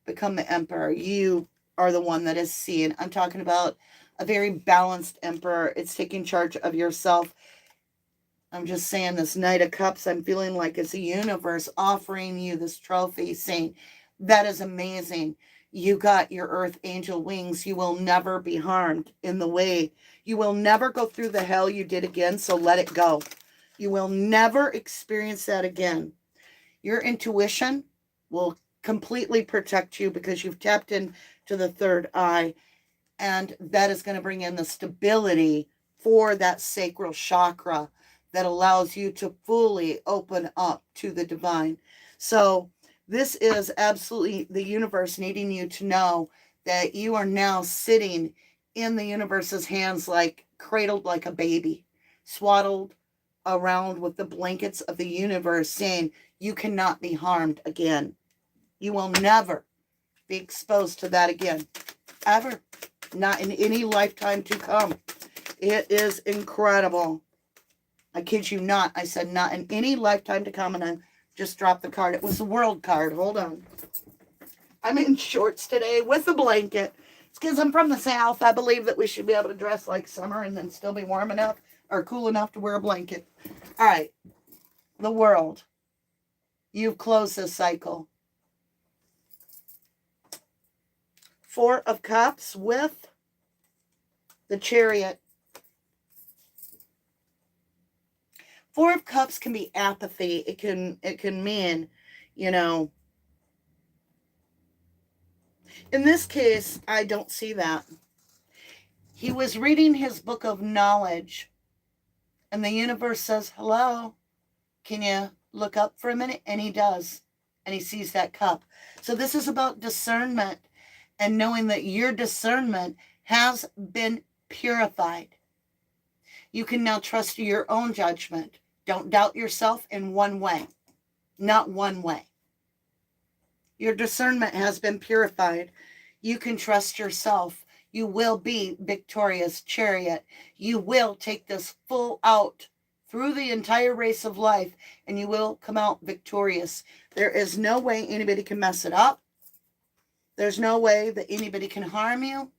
[SPEAKER 1] become the emperor. You are the one that is seeing. I'm talking about a very balanced emperor. It's taking charge of yourself. I'm just saying this Knight of Cups, I'm feeling like it's the universe offering you this trophy, saying, that is amazing. You got your earth angel wings. You will never be harmed in the way. You will never go through the hell you did again, so let it go. You will never experience that again. Your intuition will completely protect you because you've tapped into the third eye, and that is going to bring in the stability for that sacral chakra that allows you to fully open up to the divine. So this is absolutely the universe needing you to know that you are now sitting in the universe's hands, like cradled like a baby, swaddled around with the blankets of the universe, saying you cannot be harmed again. You will never be exposed to that again, ever. Not in any lifetime to come. It is incredible. I kid you not. I said not in any lifetime to come, and I just dropped the card. It was the world card. Hold on. I'm in shorts today with a blanket. It's because I'm from the South. I believe that we should be able to dress like summer and then still be warm enough or cool enough to wear a blanket. All right. The world. You've closed this cycle. 4 of Cups with the Chariot. 4 of Cups can be apathy. It can mean, you know, in this case, I don't see that. He was reading his book of knowledge, and the universe says, hello, can you look up for a minute? And he does, and he sees that cup. So this is about discernment and knowing that your discernment has been purified. You can now trust your own judgment. Don't doubt yourself in one way. Not one way. Your discernment has been purified. You can trust yourself. You will be victorious, Chariot. You will take this full out through the entire race of life, and you will come out victorious. There is no way anybody can mess it up. There's no way that anybody can harm you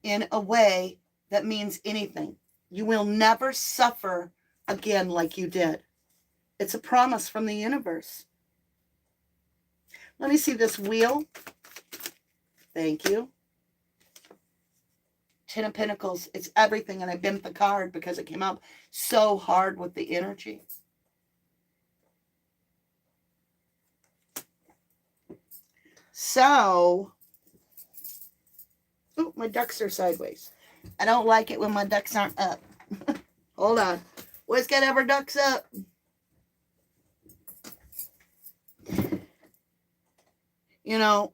[SPEAKER 1] in a way that means anything. You will never suffer again like you did. It's a promise from the universe. Let me see this wheel. Thank you. 10 of Pentacles. It's everything, and I bent the card because it came up so hard with the energy. So, oh, my ducks are sideways. I don't like it when my ducks aren't up. Hold on. Always got to have our ducks up. You know,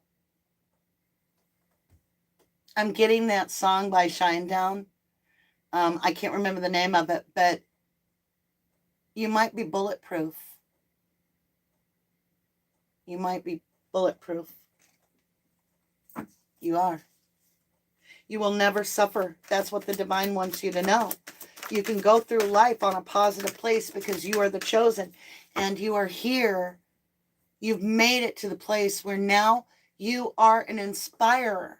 [SPEAKER 1] I'm getting that song by Shinedown. I can't remember the name of it, but you might be bulletproof. You might be bulletproof. You are. You will never suffer. That's what the divine wants you to know. You can go through life on a positive place because you are the chosen, and you are here. You've made it to the place where now you are an inspirer.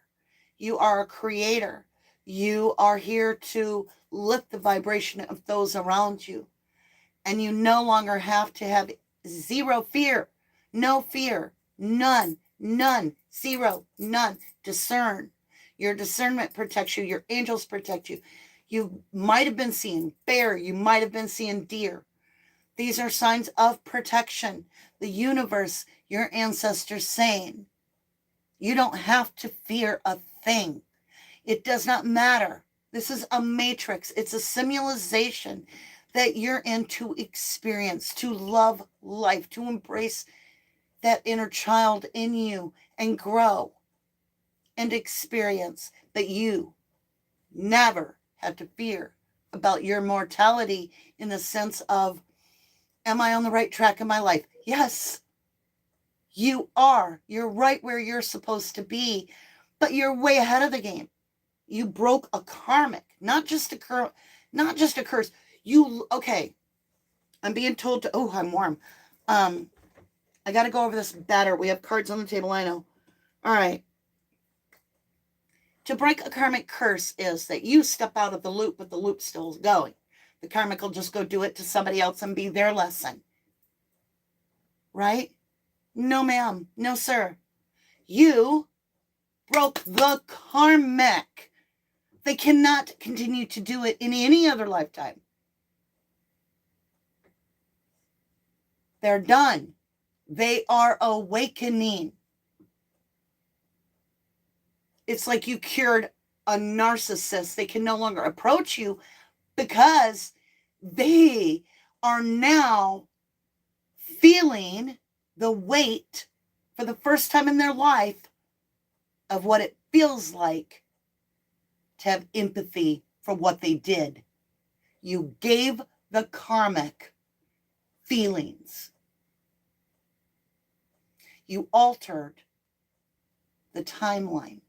[SPEAKER 1] You are a creator. You are here to lift the vibration of those around you. And you no longer have to have zero fear. No fear. None. None. Zero. None. Discern. Your discernment protects you. Your angels protect you. You might have been seeing bear. You might have been seeing deer. These are signs of protection. The universe, your ancestors saying, you don't have to fear a thing. It does not matter. This is a matrix. It's a simulation that you're in to experience, to love life, to embrace that inner child in you and grow and experience. But you never have to fear about your mortality in the sense of, am I on the right track in my life? Yes, you are. You're right where you're supposed to be, but you're way ahead of the game. You broke a karmic, not just a curse. Okay. I'm being told to, oh, I'm warm. I got to go over this better. We have cards on the table, I know. All right. To break a karmic curse is that you step out of the loop, but the loop's still going. The karmic will just go do it to somebody else and be their lesson. Right? No, ma'am. No, sir. You broke the karmic. They cannot continue to do it in any other lifetime. They're done. They are awakening. It's like you cured a narcissist. They can no longer approach you because they are now feeling the weight for the first time in their life of what it feels like to have empathy for what they did. You gave the karmic feelings. You altered the timeline.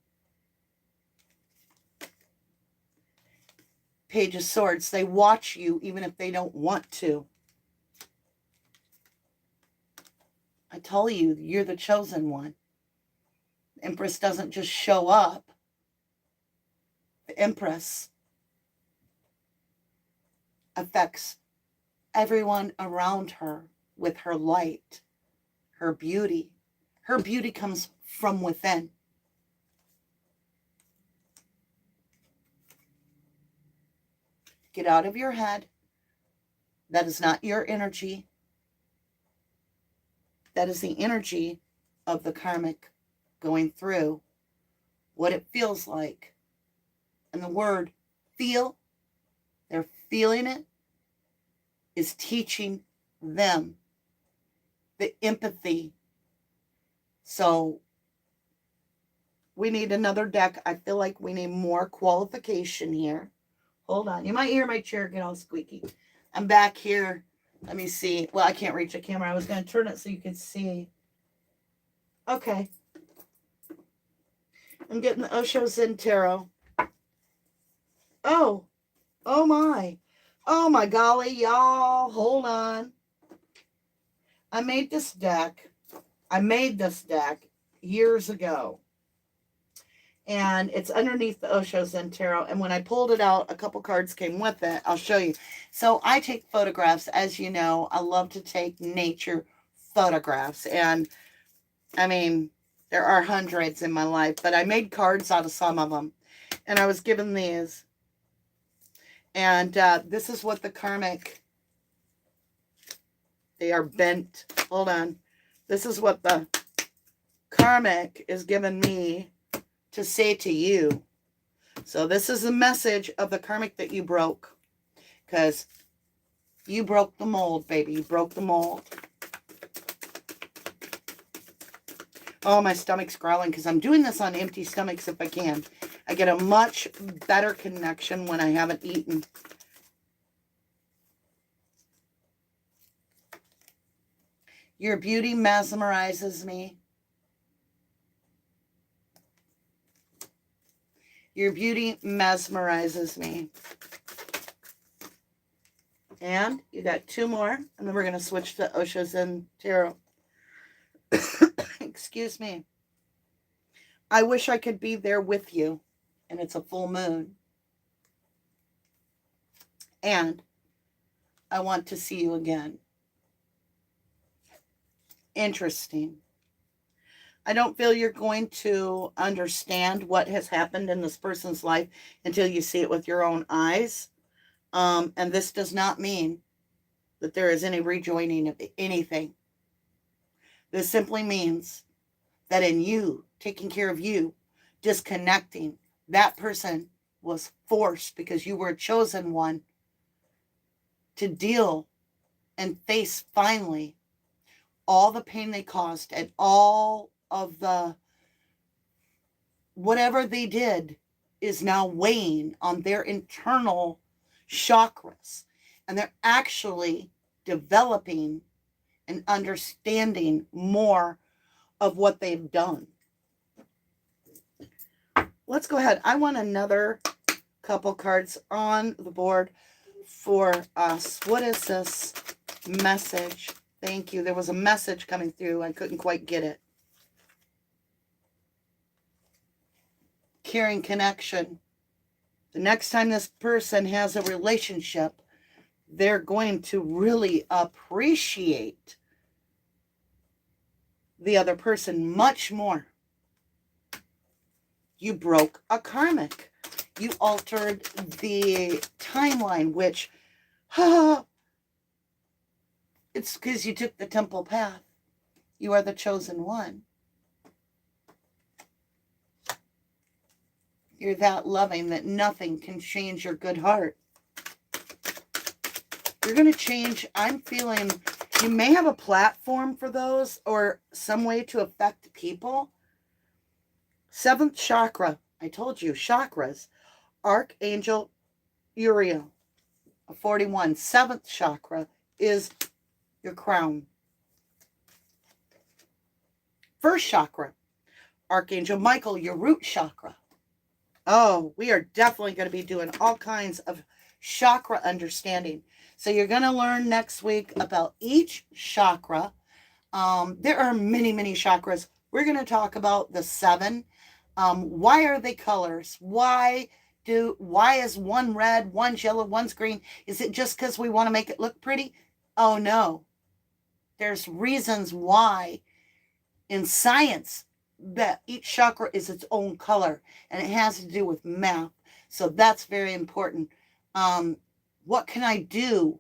[SPEAKER 1] Page of Swords, they watch you even if they don't want to. I tell you, you're the chosen one. The Empress doesn't just show up. The Empress affects everyone around her with her light, her beauty. Her beauty comes from within. Get out of your head. That is not your energy. That is the energy of the karmic going through what it feels like. And the word feel, they're feeling it, is teaching them the empathy. So we need another deck. I feel like we need more qualification here. Hold on. You might hear my chair get all squeaky. I'm back here. Let me see. Well, I can't reach the camera. I was going to turn it so you could see. Okay. I'm getting the Osho Zen Tarot. Oh. Oh my. Oh my golly, y'all. Hold on. I made this deck years ago. And it's underneath the Osho Zen Tarot. And when I pulled it out, a couple cards came with it. I'll show you. So I take photographs. As you know, I love to take nature photographs. And, I mean, there are hundreds in my life. But I made cards out of some of them. And I was given these. And this is what the karmic, they are bent. Hold on. This is what the karmic is giving me to say to you. So this is the message of the karmic that you broke. Because you broke the mold, baby. You broke the mold. Oh, my stomach's growling because I'm doing this on empty stomachs if I can. I get a much better connection when I haven't eaten. Your beauty mesmerizes me. Your beauty mesmerizes me. And you got two more, and then we're going to switch to Osho Zen Tarot. Excuse me. I wish I could be there with you, and it's a full moon. And I want to see you again. Interesting. I don't feel you're going to understand what has happened in this person's life until you see it with your own eyes. And this does not mean that there is any rejoining of anything. This simply means that in you, taking care of you, disconnecting, that person was forced because you were a chosen one to deal and face finally all the pain they caused and all of the whatever they did is now weighing on their internal chakras. And they're actually developing and understanding more of what they've done. Let's go ahead. I want another couple cards on the board for us. What is this message? Thank you. There was a message coming through. I couldn't quite get it. Caring connection. The next time this person has a relationship, they're going to really appreciate the other person much more. You broke a karmic. You altered the timeline, which It's because you took the temple path. You are the chosen one. You're that loving that nothing can change your good heart. You're going to change. I'm feeling you may have a platform for those or some way to affect people. 7th chakra. I told you, chakras. Archangel Uriel, 41. 7th chakra is your crown. 1st chakra. Archangel Michael, your root chakra. Oh, we are definitely going to be doing all kinds of chakra understanding. So you're going to learn next week about each chakra. There are many, many chakras. We're going to talk about the 7. Why are they colors? Why is one red, one's yellow, one's green? Is it just because we want to make it look pretty? Oh, no. There's reasons why in science that each chakra is its own color, and it has to do with math. So that's very important. What can I do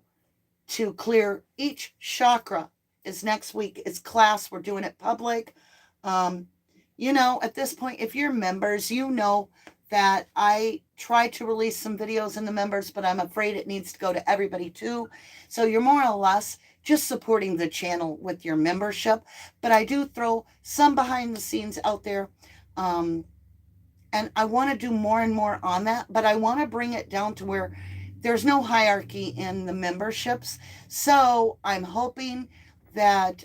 [SPEAKER 1] to clear each chakra? Is next week. It's class. We're doing it public. You know, at this point, if you're members, you know that I try to release some videos in the members, but I'm afraid it needs to go to everybody too. So you're more or less just supporting the channel with your membership. But I do throw some behind the scenes out there. And I want to do more and more on that, but I want to bring it down to where there's no hierarchy in the memberships. So I'm hoping that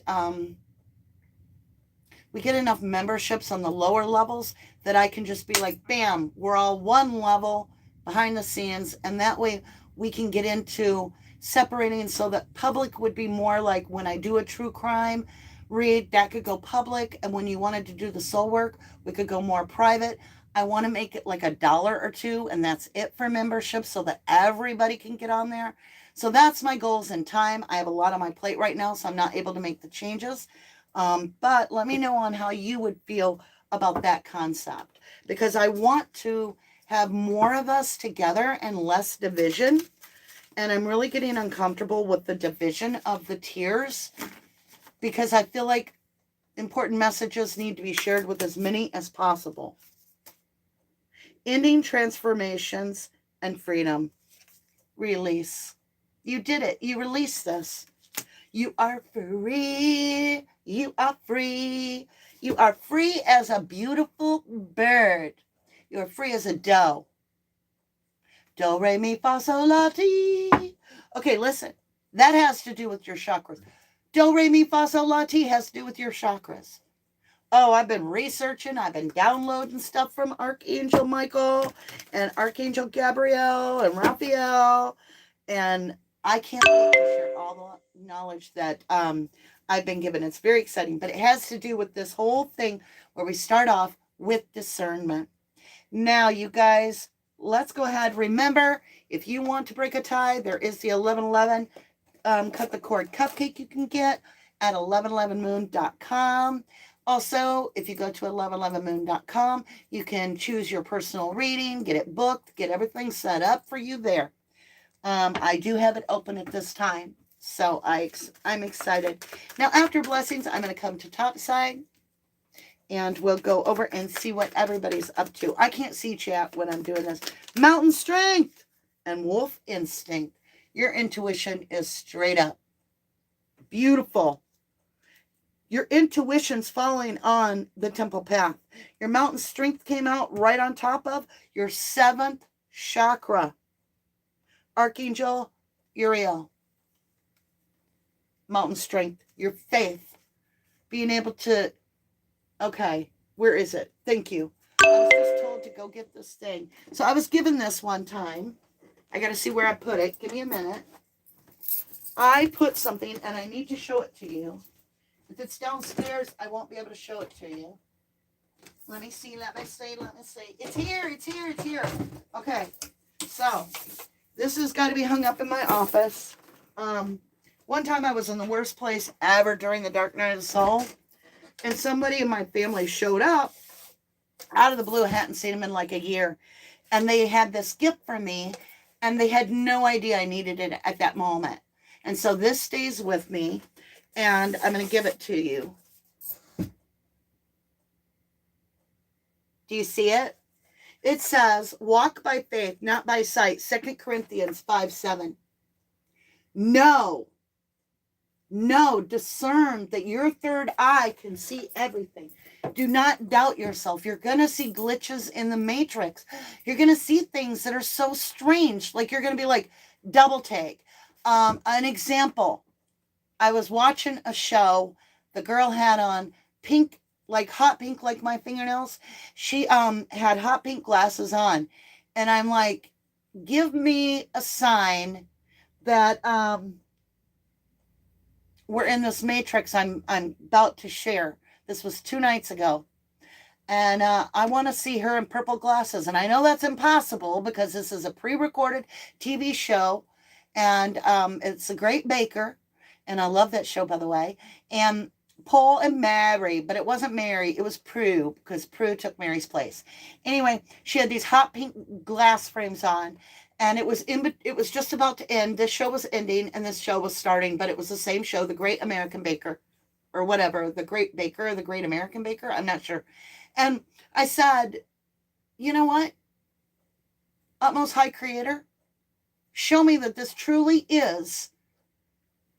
[SPEAKER 1] we get enough memberships on the lower levels that I can just be like, bam, we're all one level behind the scenes. And that way we can get into separating so that public would be more like when I do a true crime read, that could go public. And when you wanted to do the soul work, we could go more private. I want to make it like $1 or $2, and that's it for membership so that everybody can get on there. So that's my goals in time. I have a lot on my plate right now, so I'm not able to make the changes. But let me know on how you would feel about that concept, because I want to have more of us together and less division. And I'm really getting uncomfortable with the division of the tiers, because I feel like important messages need to be shared with as many as possible. Ending transformations and freedom. Release. You did it. You released this. You are free. You are free. You are free as a beautiful bird. You are free as a doe. Do, re, mi, fa, sol, la, ti. Okay, listen. That has to do with your chakras. Do, re, mi, fa, sol, la, ti has to do with your chakras. Oh, I've been researching. I've been downloading stuff from Archangel Michael and Archangel Gabriel and Raphael. And I can't wait to share all the knowledge that I've been given. It's very exciting. But it has to do with this whole thing where we start off with discernment. Now, you guys, let's go ahead. Remember, if you want to break a tie, there is the 1111 cut the cord cupcake you can get at 1111moon.com. Also, if you go to 1111moon.com, you can choose your personal reading, get it booked, get everything set up for you there. I do have it open at this time, so I'm excited. Now, after blessings, I'm going to come to top side, and we'll go over and see what everybody's up to. I can't see chat when I'm doing this. Mountain strength and wolf instinct. Your intuition is straight up. Beautiful. Your intuition's following on the temple path. Your mountain strength came out right on top of your 7th chakra. Archangel Uriel. Mountain strength. Your faith. Being able to... Okay, where is it? Thank you. I was just told to go get this thing. So I was given this one time. I got to see where I put it. Give me a minute. I put something, and I need to show it to you. If it's downstairs, I won't be able to show it to you. Let me see. It's here. Okay. So, this has got to be hung up in my office. One time I was in the worst place ever during the dark night of the soul. And somebody in my family showed up out of the blue. I hadn't seen them in like a year. And they had this gift for me. And they had no idea I needed it at that moment. And so this stays with me, and I'm going to give it to you. Do you see it? It says, walk by faith, not by sight. 2 Corinthians 5:7. No, discern that your third eye can see everything. Do not doubt yourself. You're going to see glitches in the matrix. You're going to see things that are so strange. Like you're going to be like, double take. An example. I was watching a show. The girl had on pink, like hot pink, like my fingernails. She had hot pink glasses on. And I'm like, give me a sign that we're in this matrix I'm about to share. This was 2 nights ago. And I want to see her in purple glasses. And I know that's impossible because this is a pre-recorded TV show. And it's a great baker. And I love that show, by the way. And Paul and Mary, but it wasn't Mary. It was Prue, because Prue took Mary's place. Anyway, she had these hot pink glass frames on. And it was just about to end. This show was ending and this show was starting, but it was the same show, The Great American Baker, or whatever, The Great Baker, The Great American Baker. I'm not sure. And I said, you know what? Utmost High Creator, show me that this truly is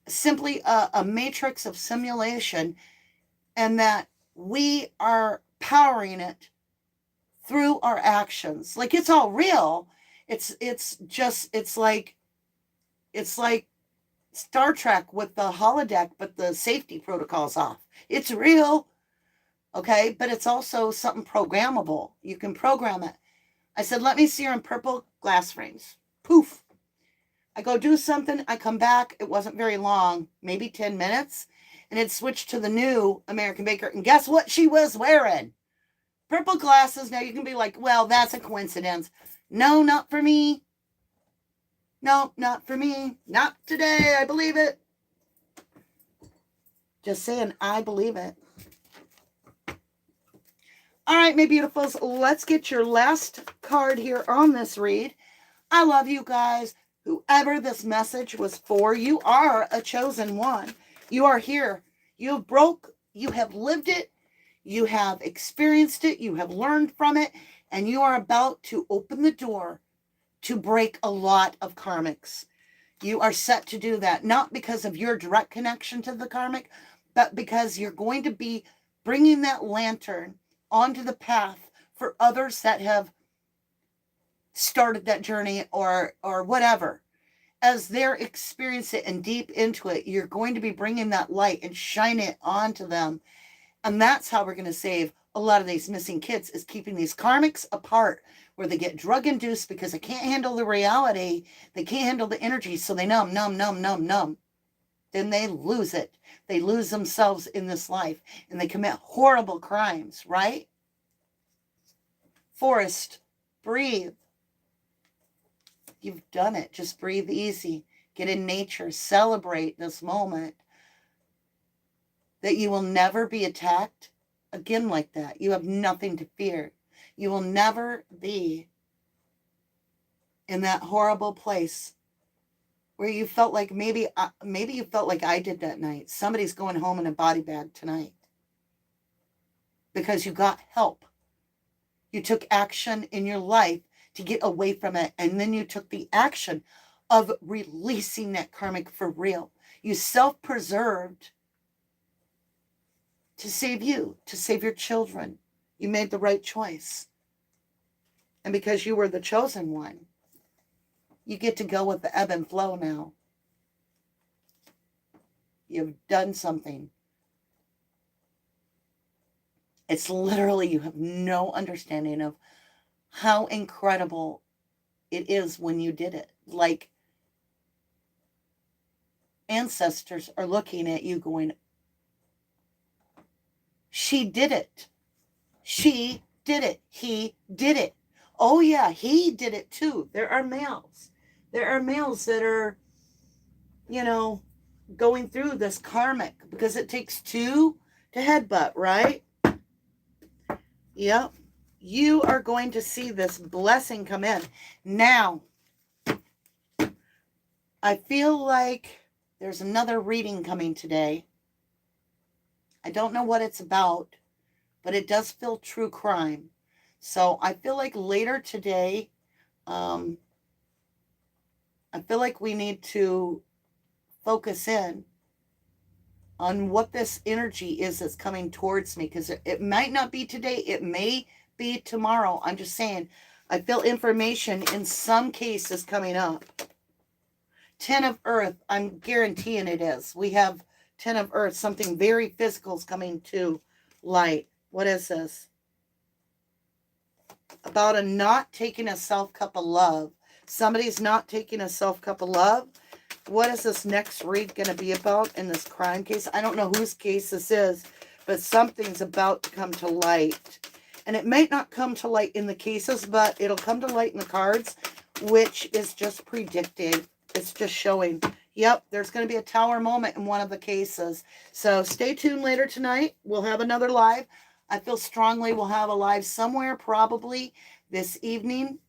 [SPEAKER 1] simply a matrix of simulation, and that we are powering it through our actions. Like it's all real. It's like Star Trek with the holodeck, but the safety protocol's off. It's real, okay? But it's also something programmable. You can program it. I said, let me see her in purple glass frames. Poof. I go do something. I come back. It wasn't very long, maybe 10 minutes. And it switched to the new American Baker. And guess what she was wearing? Purple glasses. Now you can be like, well, that's a coincidence. No, not for me. No, not for me. Not today. I believe it. Just saying, I believe it. All right, my beautifuls. Let's get your last card here on this read. I love you guys. Whoever this message was for, you are a chosen one. You are here. You have lived it. You have experienced it. You have learned from it. And you are about to open the door to break a lot of karmics. You are set to do that, not because of your direct connection to the karmic, but because you're going to be bringing that lantern onto the path for others that have started that journey or whatever. As they're experiencing it and deep into it, you're going to be bringing that light and shine it onto them. And that's how we're going to save a lot of these missing kids, is keeping these karmics apart, where they get drug induced because they can't handle the reality. They can't handle the energy. So they numb. Then they lose it. They lose themselves in this life and they commit horrible crimes, right? Forest, breathe. You've done it. Just breathe easy. Get in nature. Celebrate this moment. That you will never be attacked again like that. You have nothing to fear. You will never be in that horrible place where you felt like maybe you felt like I did that night. Somebody's going home in a body bag tonight. Because you got help. You took action in your life to get away from it. And then you took the action of releasing that karmic for real. You self-preserved to save you, to save your children. You made the right choice. And because you were the chosen one, you get to go with the ebb and flow now. You've done something. It's literally, you have no understanding of how incredible it is when you did it. Like, ancestors are looking at you going, she did it. She did it. He did it. Oh yeah, he did it too. There are males. There are males that are, going through this karmic, because it takes two to headbutt, right? Yep. You are going to see this blessing come in. Now, I feel like There's another reading coming today. I don't know what it's about, but it does feel true crime. So I feel like later today, I feel like we need to focus in on what this energy is that's coming towards me, because it might not be today. It may be tomorrow. I'm just saying, I feel information in some cases coming up. 10 of Earth, I'm guaranteeing it is. We have 10 of Earth, something very physical is coming to light. What is this? About a not taking a self cup of love. Somebody's not taking a self cup of love. What is this next read going to be about in this crime case? I don't know whose case this is, but something's about to come to light. And it might not come to light in the cases, but it'll come to light in the cards, which is just predicted. It's just showing. Yep, there's going to be a tower moment in one of the cases. So stay tuned later tonight. We'll have another live. I feel strongly we'll have a live somewhere, probably this evening.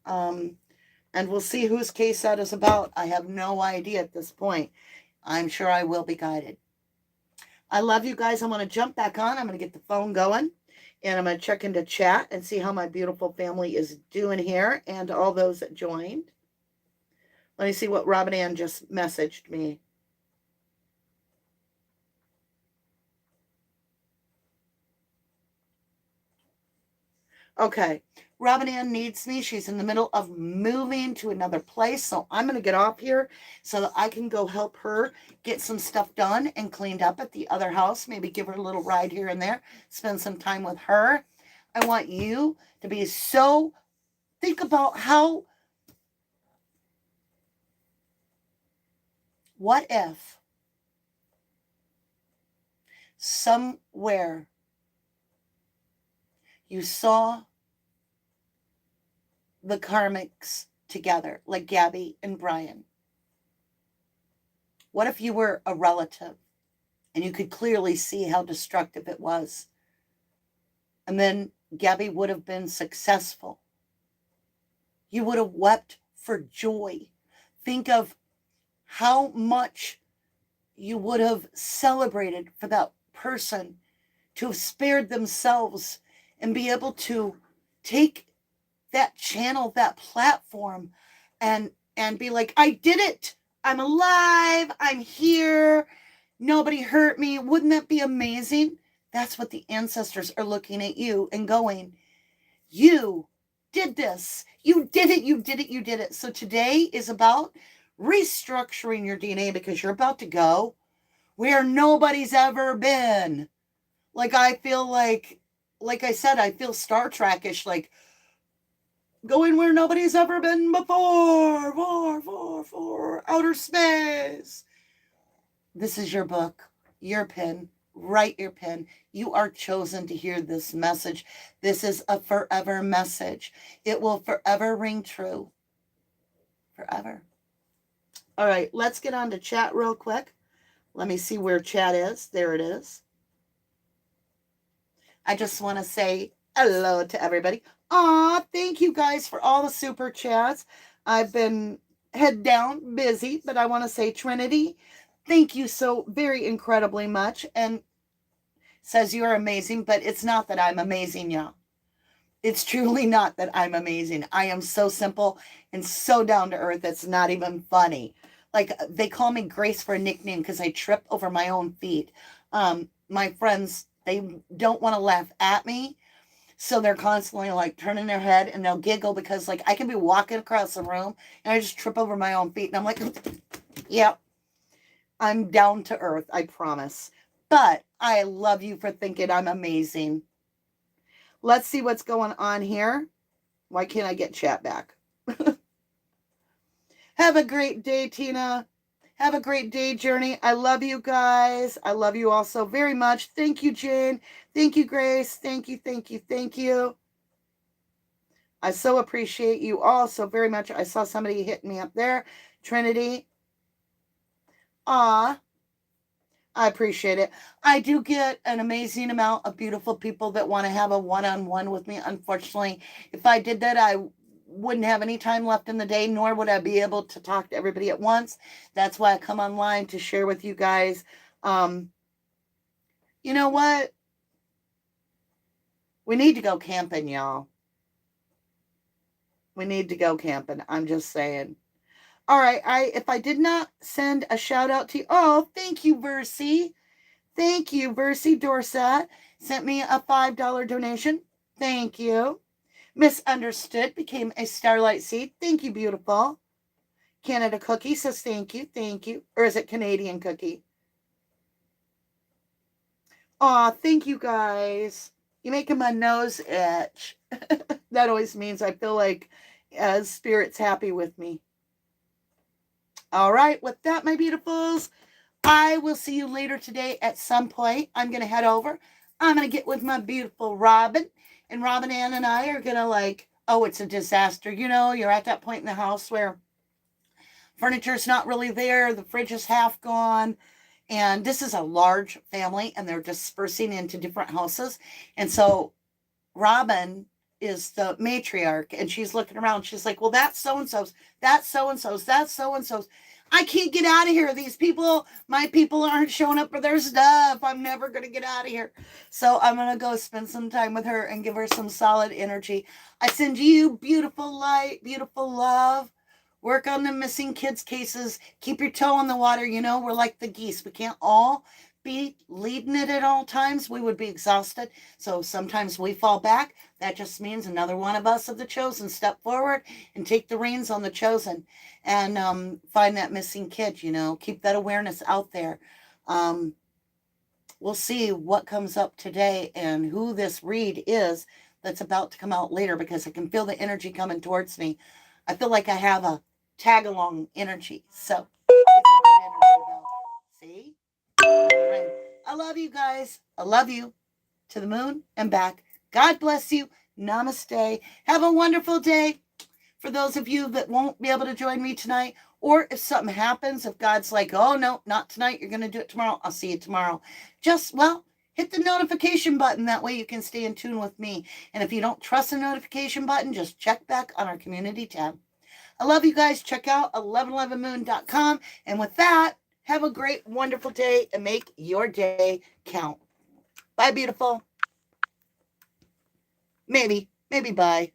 [SPEAKER 1] And we'll see whose case that is about. I have no idea at this point. I'm sure I will be guided. I love you guys. I'm going to jump back on. I'm going to get the phone going. And I'm going to check into chat and see how my beautiful family is doing here. And all those that joined. Let me see what Robin Ann just messaged me. Okay. Robin Ann needs me. She's in the middle of moving to another place. So I'm going to get off here so that I can go help her get some stuff done and cleaned up at the other house. Maybe give her a little ride here and there. Spend some time with her. I want you to be so... Think about how... What if somewhere you saw the karmics together, like Gabby and Brian? What if you were a relative and you could clearly see how destructive it was? And then Gabby would have been successful. You would have wept for joy. Think of how much you would have celebrated for that person to have spared themselves and be able to take that channel, that platform, and be like, I did it. I'm alive. I'm here. Nobody hurt me. Wouldn't that be amazing? That's what the ancestors are looking at you and going, you did this. You did it. You did it. You did it. So today is about restructuring your DNA, because you're about to go where nobody's ever been. Like, I feel like I said, I feel Star Trek-ish, like going where nobody's ever been before, for outer space. This is your book, your pen. Write your pen. You are chosen to hear this message. This is a forever message. It will forever ring true. Forever. All right, let's get on to chat real quick. Let me see where chat is. There it is. I just want to say hello to everybody. Aw, thank you guys for all the super chats. I've been head down, busy, but I want to say, Trinity, thank you so very incredibly much. And says you're amazing, but it's not that I'm amazing, y'all. It's truly not that I'm amazing. I am so simple and so down to earth. It's not even funny. Like, they call me Grace for a nickname because I trip over my own feet. My friends, they don't want to laugh at me. So they're constantly like turning their head, and they'll giggle because like I can be walking across the room and I just trip over my own feet. And I'm like, yeah, I'm down to earth. I promise. But I love you for thinking I'm amazing. Let's see what's going on here. Why can't I get chat back? Have a great day, Tina. Have a great day, Journey. I love you guys. I love you all so very much. Thank you, Jane. Thank you, Grace. Thank you, thank you, thank you. I so appreciate you all so very much. I saw somebody hitting me up there. Trinity. Aw. I appreciate it. I do get an amazing amount of beautiful people that want to have a one-on-one with me. Unfortunately, if I did that, I wouldn't have any time left in the day, nor would I be able to talk to everybody at once. That's why I come online to share with you guys. You know what? We need to go camping, y'all. We need to go camping. I'm just saying. All right. If I did not send a shout out to you, oh, thank you, Versi. Thank you, Versi Dorset. Sent me a $5 donation. Thank you. Misunderstood became a Starlight Seed. Thank you, beautiful. Canada Cookie says thank you. Thank you. Or is it Canadian Cookie? Aw, thank you guys. You're making my nose itch. That always means I feel like Spirit's happy with me. All right, with that, my beautifuls, I will see you later today at some point. I'm going to head over. I'm going to get with my beautiful Robin. And Robin Ann and I are going to oh, it's a disaster. You know, you're at that point in the house where furniture's not really there. The fridge is half gone. And this is a large family, and they're dispersing into different houses. And so Robin is the matriarch, and she's looking around. She's like, well, that's so-and-so's, that's so-and-so's, that's so-and-so's. I can't get out of here. These people, my people aren't showing up for their stuff. I'm never going to get out of here. So I'm going to go spend some time with her and give her some solid energy. I send you beautiful light, beautiful love. Work on the missing kids cases. Keep your toe in the water. You know, we're like the geese. We can't all be leading it at all times. We would be exhausted. So sometimes we fall back. That just means another one of us of the chosen step forward and take the reins on the chosen and find that missing kid, you know, keep that awareness out there. We'll see what comes up today and who this read is that's about to come out later, because I can feel the energy coming towards me. I feel like I have a tag along energy. So it's a good energy though. See? All right. I love you guys. I love you to the moon and back. God bless you. Namaste. Have a wonderful day. For those of you that won't be able to join me tonight, or if something happens, if God's like, oh, no, not tonight, you're going to do it tomorrow, I'll see you tomorrow. Just, hit the notification button. That way you can stay in tune with me. And if you don't trust the notification button, just check back on our community tab. I love you guys. Check out 1111moon.com. And with that, have a great, wonderful day and make your day count. Bye, beautiful. Maybe bye.